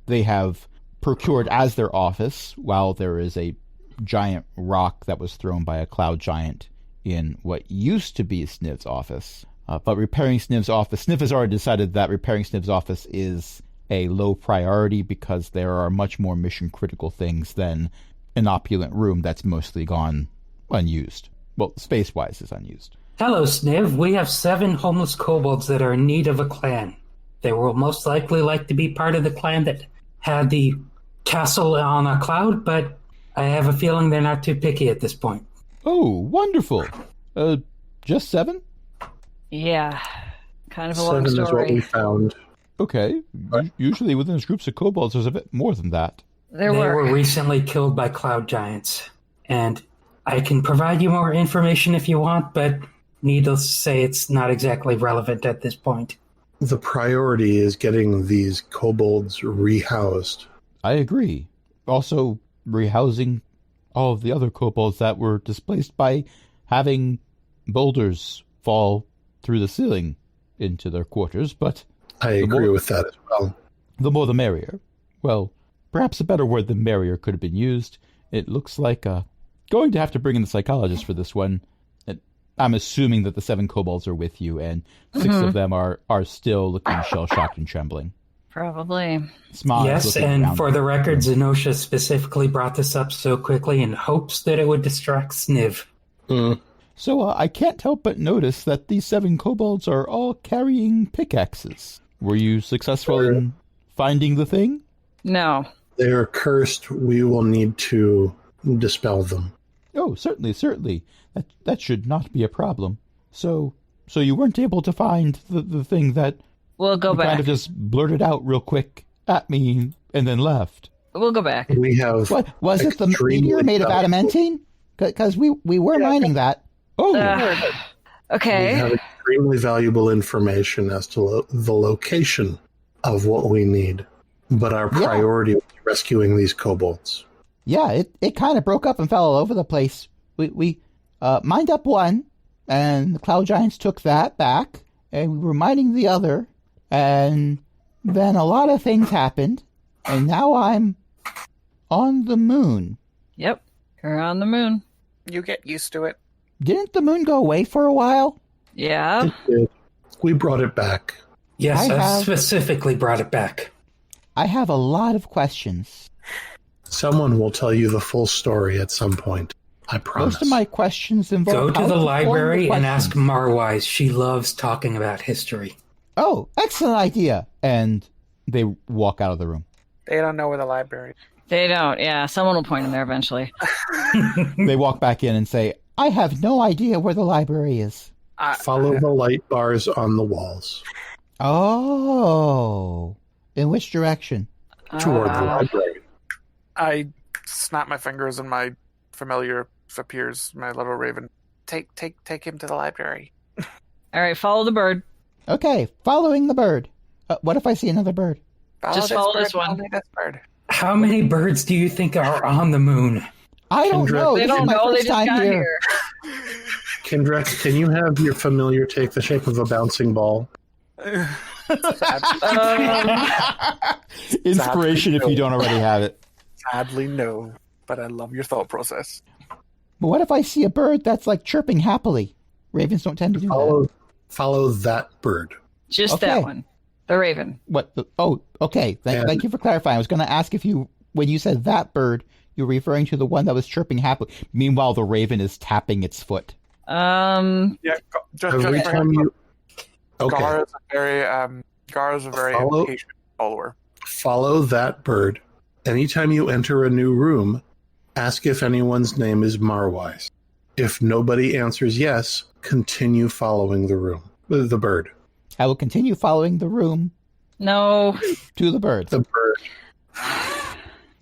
they have procured as their office, while there is a giant rock that was thrown by a cloud giant in what used to be Sniv's office. But repairing Sniv's office, Sniv has already decided that repairing Sniv's office is a low priority because there are much more mission critical things than an opulent room that's mostly gone unused. Well, space-wise is unused. Hello, Sniv. We have 7 homeless kobolds that are in need of a clan. They will most likely like to be part of the clan that had the castle on a cloud, but I have a feeling they're not too picky at this point. Oh, wonderful. Just 7? Yeah. Kind of a long 7 is what we story. found. Okay. Usually within groups of kobolds, there's a bit more than that. They They were. were recently killed by cloud giants, and I can provide you more information if you want, but needless to say, it's not exactly relevant at this point. The priority is getting these kobolds rehoused. I agree. Also, rehousing all of the other kobolds that were displaced by having boulders fall through the ceiling into their quarters, but I agree with that as well. the more the merrier. Well, perhaps a better word than merrier could have been used. It looks like going to have to bring in the psychologist for this one. I'm assuming that the 7 kobolds are with you, and 6 of them are still looking shell-shocked and trembling. Probably. Sma is Yes, looking and around. for the record, Zenosha specifically brought this up so quickly in hopes that it would distract Sniv. So I can't help but notice that these 7 kobolds are all carrying pickaxes. Were you successful in finding the thing? No. They are cursed. We will need to dispel them. Oh, certainly. That should not be a problem. So you weren't able to find the thing that We'll go you back. kind of just blurted out real quick at me and then left. We'll go back. We have What was it? The extremely meteor made of valuable- adamantine? Because we were mining that. Oh, Okay. We have extremely valuable information as to the location of what we need. But our priority is rescuing these kobolds. Yeah, it kind of broke up and fell all over the place. We mined up one, and the cloud giants took that back, and we were mining the other, and then a lot of things happened, and now I'm on the moon. Yep. You're on the moon. You get used to it. Didn't the moon go away for a while? Yeah. We brought it back. Yes, I I have- specifically brought it back. I have a lot of questions. Someone will tell you the full story at some point. I promise. Most of my questions involve Go to how the form library and ask questions. Marwise. She loves talking about history. Oh, excellent idea. and they walk out of the room. They don't know where the library is. They don't. Yeah. Someone will point them there eventually. They walk back in and say, I have no idea where the library is. Follow the light bars on the walls Oh. In which direction? toward the library. I snap my fingers and my familiar appears, my little raven. Take him to the library. All right, follow the bird. Okay, following the bird. What if I see another bird? Just follow this one. Follow this bird. How many birds do you think are on the moon? I don't know. They This is don't my know. They first just time got here. here. Kendra, can you have your familiar take the shape of a bouncing ball? Inspiration if you don't already have it. Sadly, no. But I love your thought process. But what if I see a bird that's like chirping happily? Ravens don't tend to do that. Follow that bird. Just Okay. that one. The raven. What? Oh, okay. Thank you for clarifying. I was going to ask if when you said that bird, you're referring to the one that was chirping happily. Meanwhile, the raven is tapping its foot. Yeah, just Every time you... Okay. Gar is a very impatient follower. Follow that bird. Anytime you enter a new room, ask if anyone's name is Marwise. If nobody answers yes, continue following the bird. I will continue following the room No. to the bird. The bird.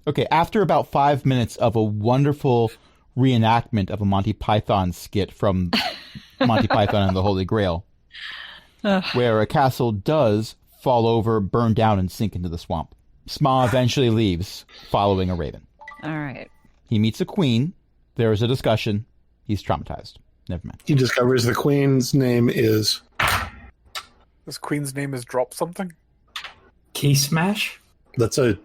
Okay, after about 5 minutes of a wonderful reenactment of a Monty Python skit from Monty Python and the Holy Grail, where a castle does fall over, burn down, and sink into the swamp. Sma eventually leaves, following a raven. All right. He meets a queen. There is a discussion. He's traumatized. Never mind. He discovers the queen's name is... This queen's name is Drop Something? Key Smash? That's a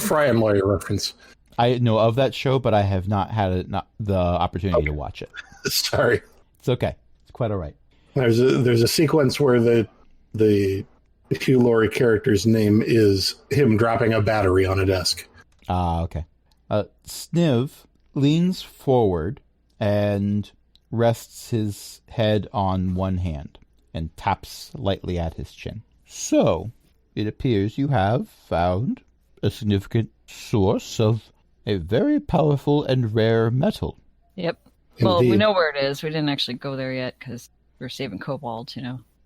Fry and Lawyer reference. I know of that show, but I have not had the opportunity to watch it. Sorry. It's okay. It's quite all right. There's a sequence where the Hugh Laurie character's name is him dropping a battery on a desk. Okay. Sniv leans forward and rests his head on one hand and taps lightly at his chin. So, it appears you have found a significant source of a very powerful and rare metal. Yep. Well, Indeed. we know where it is. We didn't actually go there yet because we're saving kobolds,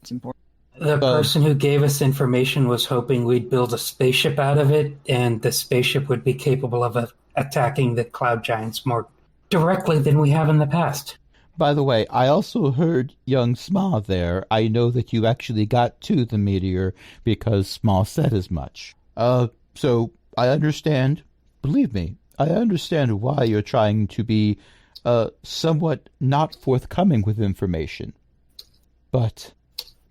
It's important. The person who gave us information was hoping we'd build a spaceship out of it, and the spaceship would be capable of attacking the cloud giants more directly than we have in the past. By the way, I also heard young Sma there. I know that you actually got to the meteor because Sma said as much. So I understand, believe me, I understand why you're trying to be somewhat not forthcoming with information. But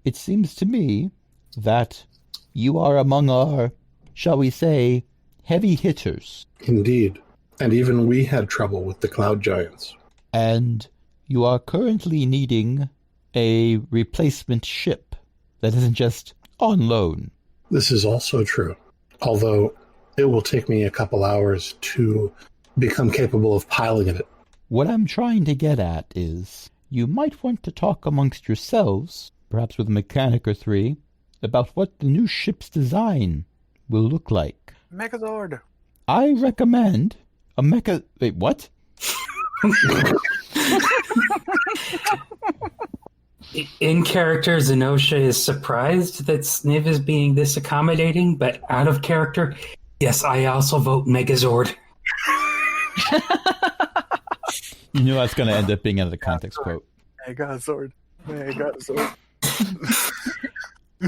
it seems to me that you are among our, shall we say, heavy hitters. Indeed. And even we had trouble with the cloud giants. And you are currently needing a replacement ship that isn't just on loan. This is also true. Although it will take me a couple hours to become capable of piloting it. What I'm trying to get at is, you might want to talk amongst yourselves, perhaps with a mechanic or three, about what the new ship's design will look like. Megazord. I recommend a mecha... Wait, what? In character, Zenosha is surprised that Sniv is being this accommodating, but out of character, yes, I also vote Megazord. You know that's going to end up being another context quote. Megazord. Megazord.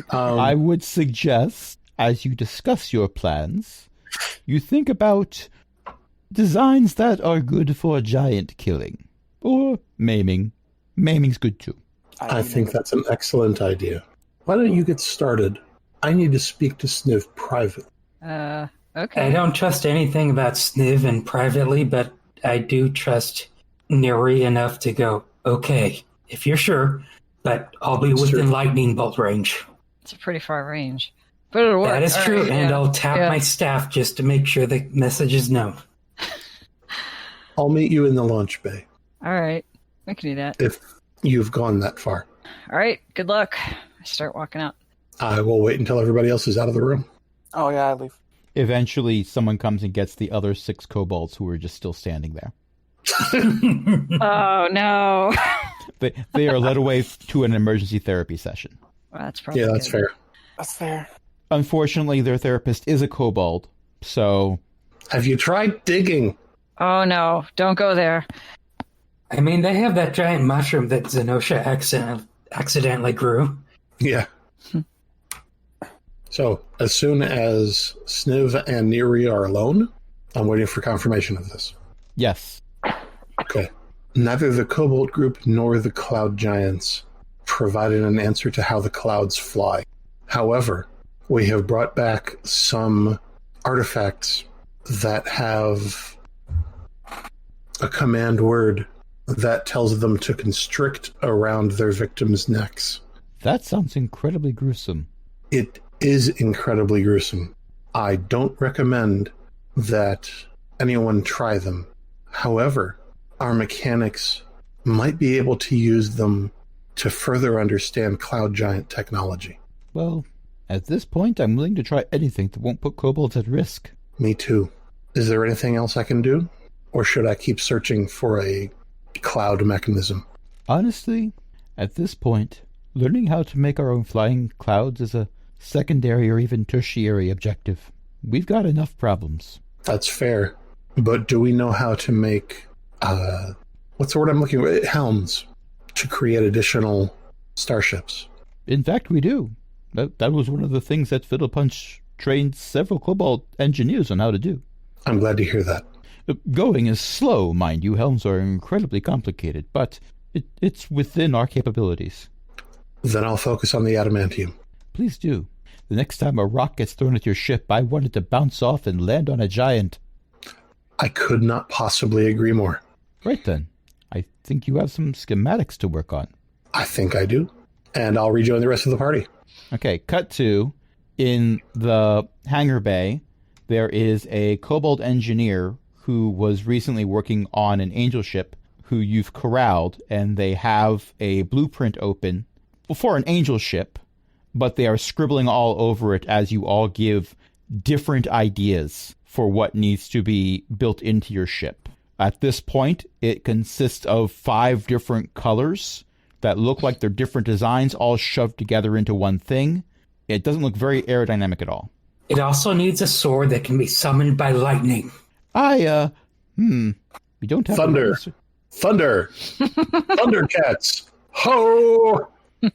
I would suggest, as you discuss your plans, you think about designs that are good for giant killing. Or maiming. Maiming's good too. I think that's an excellent idea. Why don't you get started? I need to speak to Sniv privately. Okay. I don't trust anything about Sniv and privately, but I do trust Neri enough to go, okay, if you're sure, but I'll be within lightning bolt range. It's a pretty far range. But it'll work. That is All true, right, and yeah. I'll tap my staff just to make sure the message is known. I'll meet you in the launch bay, All right. We can do that. if you've gone that far. All right. Good luck. I start walking out. I will wait until everybody else is out of the room. Oh, yeah, I leave. Eventually, someone comes and gets the other 6 kobolds who are just still standing there. Oh, no. They are led away to an emergency therapy session. Well, that's probably Yeah, that's good. fair. That's fair. Unfortunately, their therapist is a kobold, so Have you tried digging? Oh no, don't go there. I mean, they have that giant mushroom that Zenosha accidentally grew. Yeah. So, as soon as Sniv and Neri are alone, I'm waiting for confirmation of this. Yes. Okay. Neither the Kobold group nor the Cloud Giants provided an answer to how the clouds fly. However, we have brought back some artifacts that have a command word that tells them to constrict around their victims' necks. That sounds incredibly gruesome. It is incredibly gruesome. I don't recommend that anyone try them. However, our mechanics might be able to use them to further understand Cloud Giant technology. Well, at this point, I'm willing to try anything that won't put kobolds at risk. Me too. Is there anything else I can do? Or should I keep searching for a cloud mechanism? Honestly, at this point, learning how to make our own flying clouds is a secondary or even tertiary objective. We've got enough problems. That's fair. But do we know how to make, what's the word I'm looking for? Helms to create additional starships? In fact, we do. That was one of the things that Fiddlepunch trained several kobold engineers on how to do. I'm glad to hear that. Going is slow, mind you. Helms are incredibly complicated, but it's within our capabilities. Then I'll focus on the adamantium. Please do. The next time a rock gets thrown at your ship, I want it to bounce off and land on a giant. I could not possibly agree more. Right then. I think you have some schematics to work on. I think I do. And I'll rejoin the rest of the party. Okay, cut to, in the hangar bay, there is a kobold engineer who was recently working on an angel ship who you've corralled, and they have a blueprint open for an angel ship, but they are scribbling all over it as you all give different ideas for what needs to be built into your ship. At this point, it consists of 5 different colors that look like they're different designs all shoved together into one thing. It doesn't look very aerodynamic at all. It also needs a sword that can be summoned by lightning. We don't have Thunder. Thunder. Thundercats. Ho!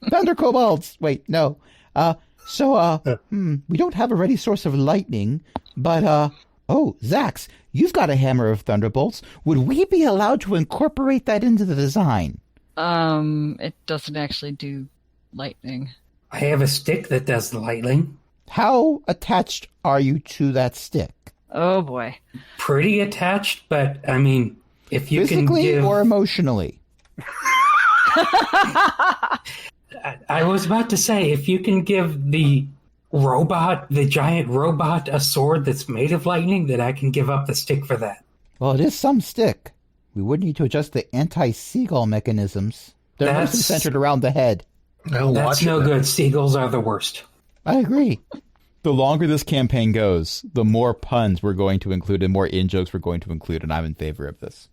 Thunder kobolds. Wait, no. We don't have a ready source of lightning, but, Zax, you've got a hammer of thunderbolts. Would we be allowed to incorporate that into the design? It doesn't actually do lightning. I have a stick that does lightning. How attached are you to that stick? Oh boy. Pretty attached, but I mean, if you Physically can give... or emotionally? I was about to say, if you can give the giant robot, a sword that's made of lightning, then I can give up the stick for that. Well, it is some stick. We would need to adjust the anti-seagull mechanisms. They're mostly centered around the head. That's no good. Seagulls are the worst. I agree. The longer this campaign goes, the more puns we're going to include and more in-jokes we're going to include, and I'm in favor of this.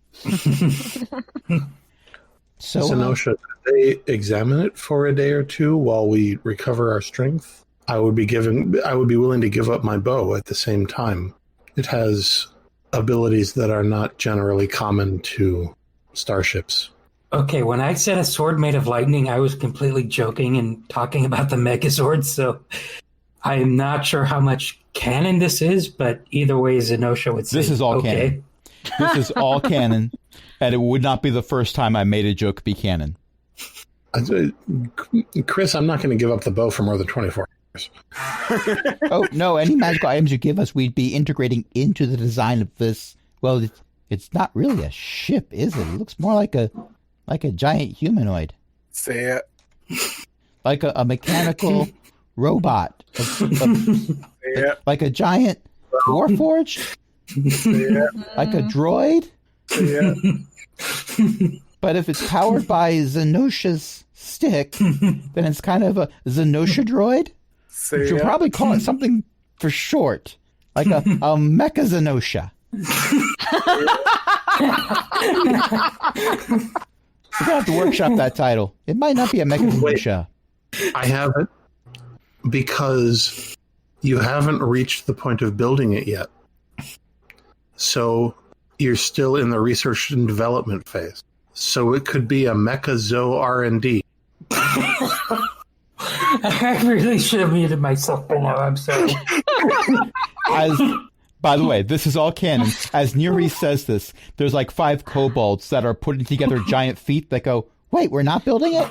So, Zenosha, they examine it for a day or two while we recover our strength. I would be willing to give up my bow at the same time. It has abilities that are not generally common to starships. Okay, when I said a sword made of lightning, I was completely joking and talking about the Megazord, so I'm not sure how much canon this is, but either way, Zenosha would say, this is all okay. canon. This is all canon, and it would not be the first time I made a joke be canon. Chris, I'm not going to give up the bow for more than 24 hours. Oh, no, any magical items you give us, we'd be integrating into the design of this. Well, it's not really a ship, is it? It looks more like a giant humanoid. Say it. Like a mechanical robot. Like a giant warforged? Like a droid? But if it's powered by Zenosha's stick, then it's kind of a Zenosha droid? You should probably call it something for short. Like a Mecha Zenosha. We're going to have to workshop that title. It might not be a Mecha Zenosha. I haven't, because you haven't reached the point of building it yet. So you're still in the research and development phase. So it could be a Mechazo R&D. I really should have muted myself by now. I'm sorry. By the way, this is all canon. As Neri says this, there's like 5 kobolds that are putting together giant feet that go, wait, we're not building it?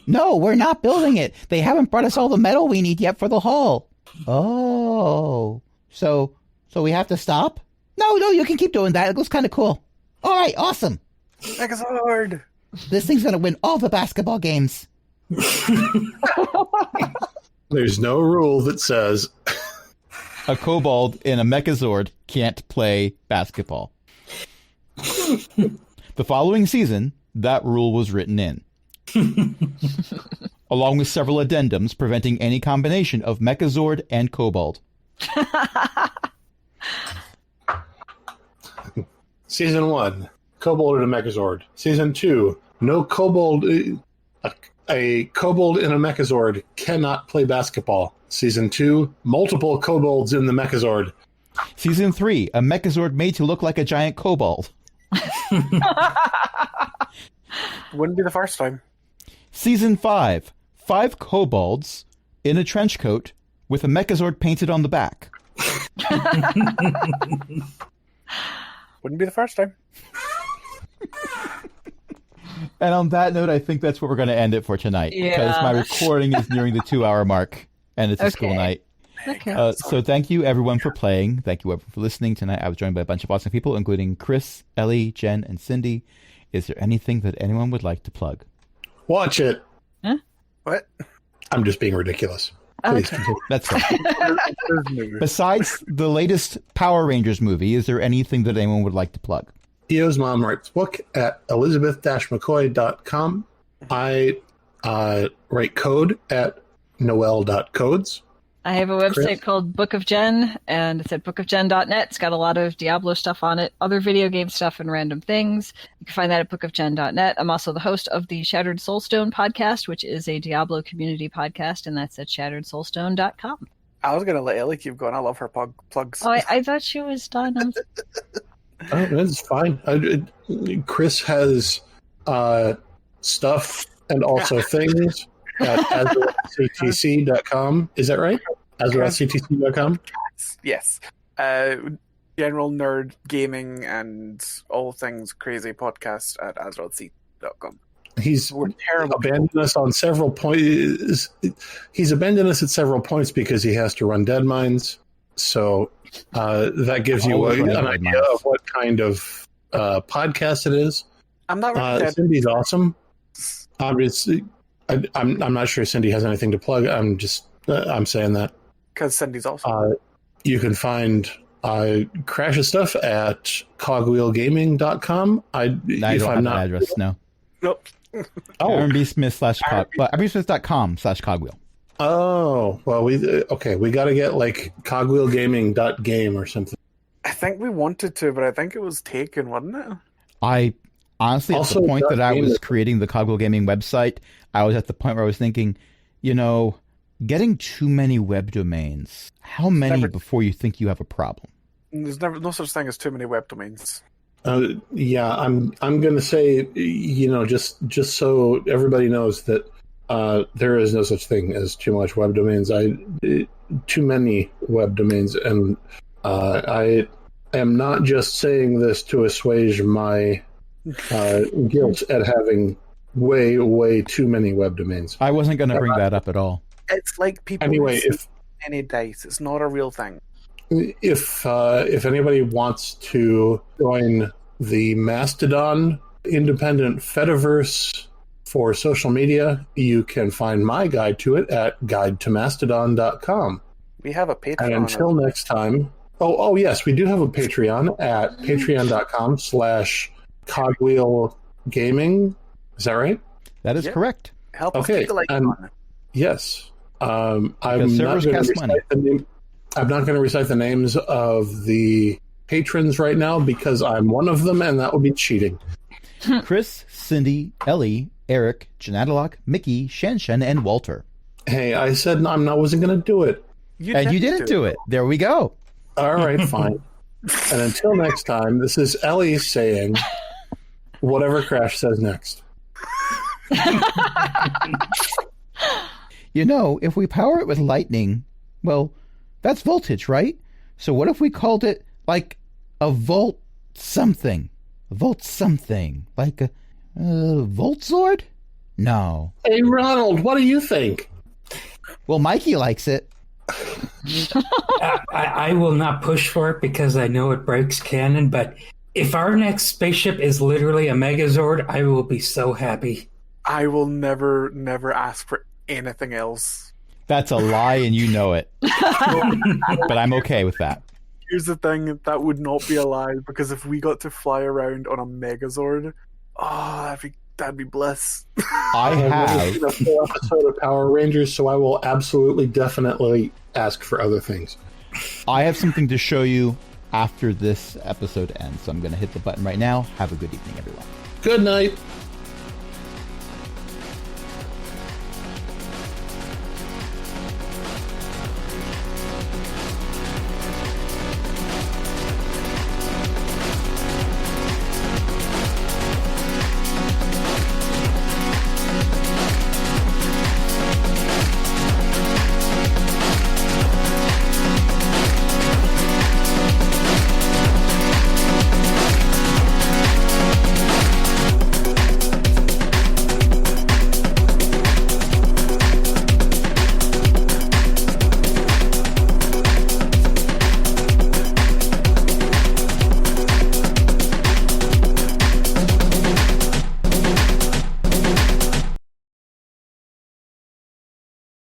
No, we're not building it. They haven't brought us all the metal we need yet for the hull. Oh. So we have to stop? No, you can keep doing that. It looks kind of cool. All right, awesome. Megazord! This thing's going to win all the basketball games. There's no rule that says a kobold in a Megazord can't play basketball. The following season, that rule was written in. Along with several addendums preventing any combination of Megazord and kobold. Season 1, kobold and a Megazord. Season 2, no kobold. A kobold in a Megazord cannot play basketball. Season 2, multiple kobolds in the Megazord. Season 3, a Megazord made to look like a giant kobold. Wouldn't be the first time. Season 5, 5 kobolds in a trench coat with a Megazord painted on the back. Wouldn't be the first time. And on that note, I think that's where we're going to end it for tonight. Because my recording is nearing the 2-hour mark, and it's a school night. Okay. So thank you, everyone, for playing. Thank you, everyone, for listening tonight. I was joined by a bunch of awesome people, including Chris, Ellie, Jen, and Cindy. Is there anything that anyone would like to plug? Watch it. Huh? What? I'm just being ridiculous. Please continue. That's fine. Besides the latest Power Rangers movie, is there anything that anyone would like to plug? Theo's mom writes book at elizabeth-mccoy.com. I write code at noel.codes. I have a website called Book of Gen, and it's at bookofgen.net. It's got a lot of Diablo stuff on it, other video game stuff, and random things. You can find that at bookofgen.net. I'm also the host of the Shattered Soulstone podcast, which is a Diablo community podcast, and that's at shatteredsoulstone.com. I was going to let Ellie keep going. I love her plugs. Oh, I thought she was done. Oh, that's fine. Chris has stuff and also things at azurctc.com. Is that right? azurctc.com? Yes. General nerd gaming and all things crazy podcast at azurctc.com. He's abandoned us on several points. He's abandoned us at several points because he has to run dead mines. So that gives you an idea of what kind of podcast it is. I'm not really Cindy's awesome. Obviously, I'm not sure Cindy has anything to plug. I'm saying that because Cindy's awesome. You can find Crash's stuff at cogwheelgaming.com. I don't have that address. No. Nope. rmbsmith.com/cogwheel. Oh, well, we got to get like cogwheelgaming.game or something. I think we wanted to, but I think it was taken, wasn't it? I honestly, at the point that I was creating the Cogwheel Gaming website, I was at the point where I was thinking, getting too many web domains. How many before you think you have a problem? There's no such thing as too many web domains. Yeah, I'm going to say, just so everybody knows that there is no such thing as too much web domains. Too many web domains, and I am not just saying this to assuage my guilt at having way, way too many web domains. I wasn't going to bring that up at all. It's like people if any dice. It's not a real thing. If anybody wants to join the Mastodon independent Fediverse for social media, you can find my guide to it at guidetomastodon.com. We have a Patreon. And until next time, oh yes, we do have a Patreon at patreon.com/cogwheelgaming. Is that right? That is correct. Help us keep the lights on. Yes. I'm not going to recite the names of the patrons right now because I'm one of them, and that would be cheating. Chris, Cindy, Ellie, Eric, Janadalok, Mickey, Shanshan, and Walter. Hey, I said I wasn't going to do it. You didn't do it. There we go. All right, fine. And until next time, this is Ellie saying whatever Crash says next. You know, if we power it with lightning, well, that's voltage, right? So what if we called it like a volt something? A volt something. Like a volt sword? No. Hey, Ronald, what do you think? Well, Mikey likes it. I will not push for it because I know it breaks canon, but if our next spaceship is literally a Megazord, I will be so happy. I will never ask for anything else. That's a lie, and you know it. But I'm okay with that. Here's the thing, that would not be a lie, because if we got to fly around on a Megazord, that'd be bliss. I have a full episode of Power Rangers, so I will absolutely, definitely ask for other things. I have something to show you after this episode ends, so I'm going to hit the button right now. Have a good evening, everyone. Good night.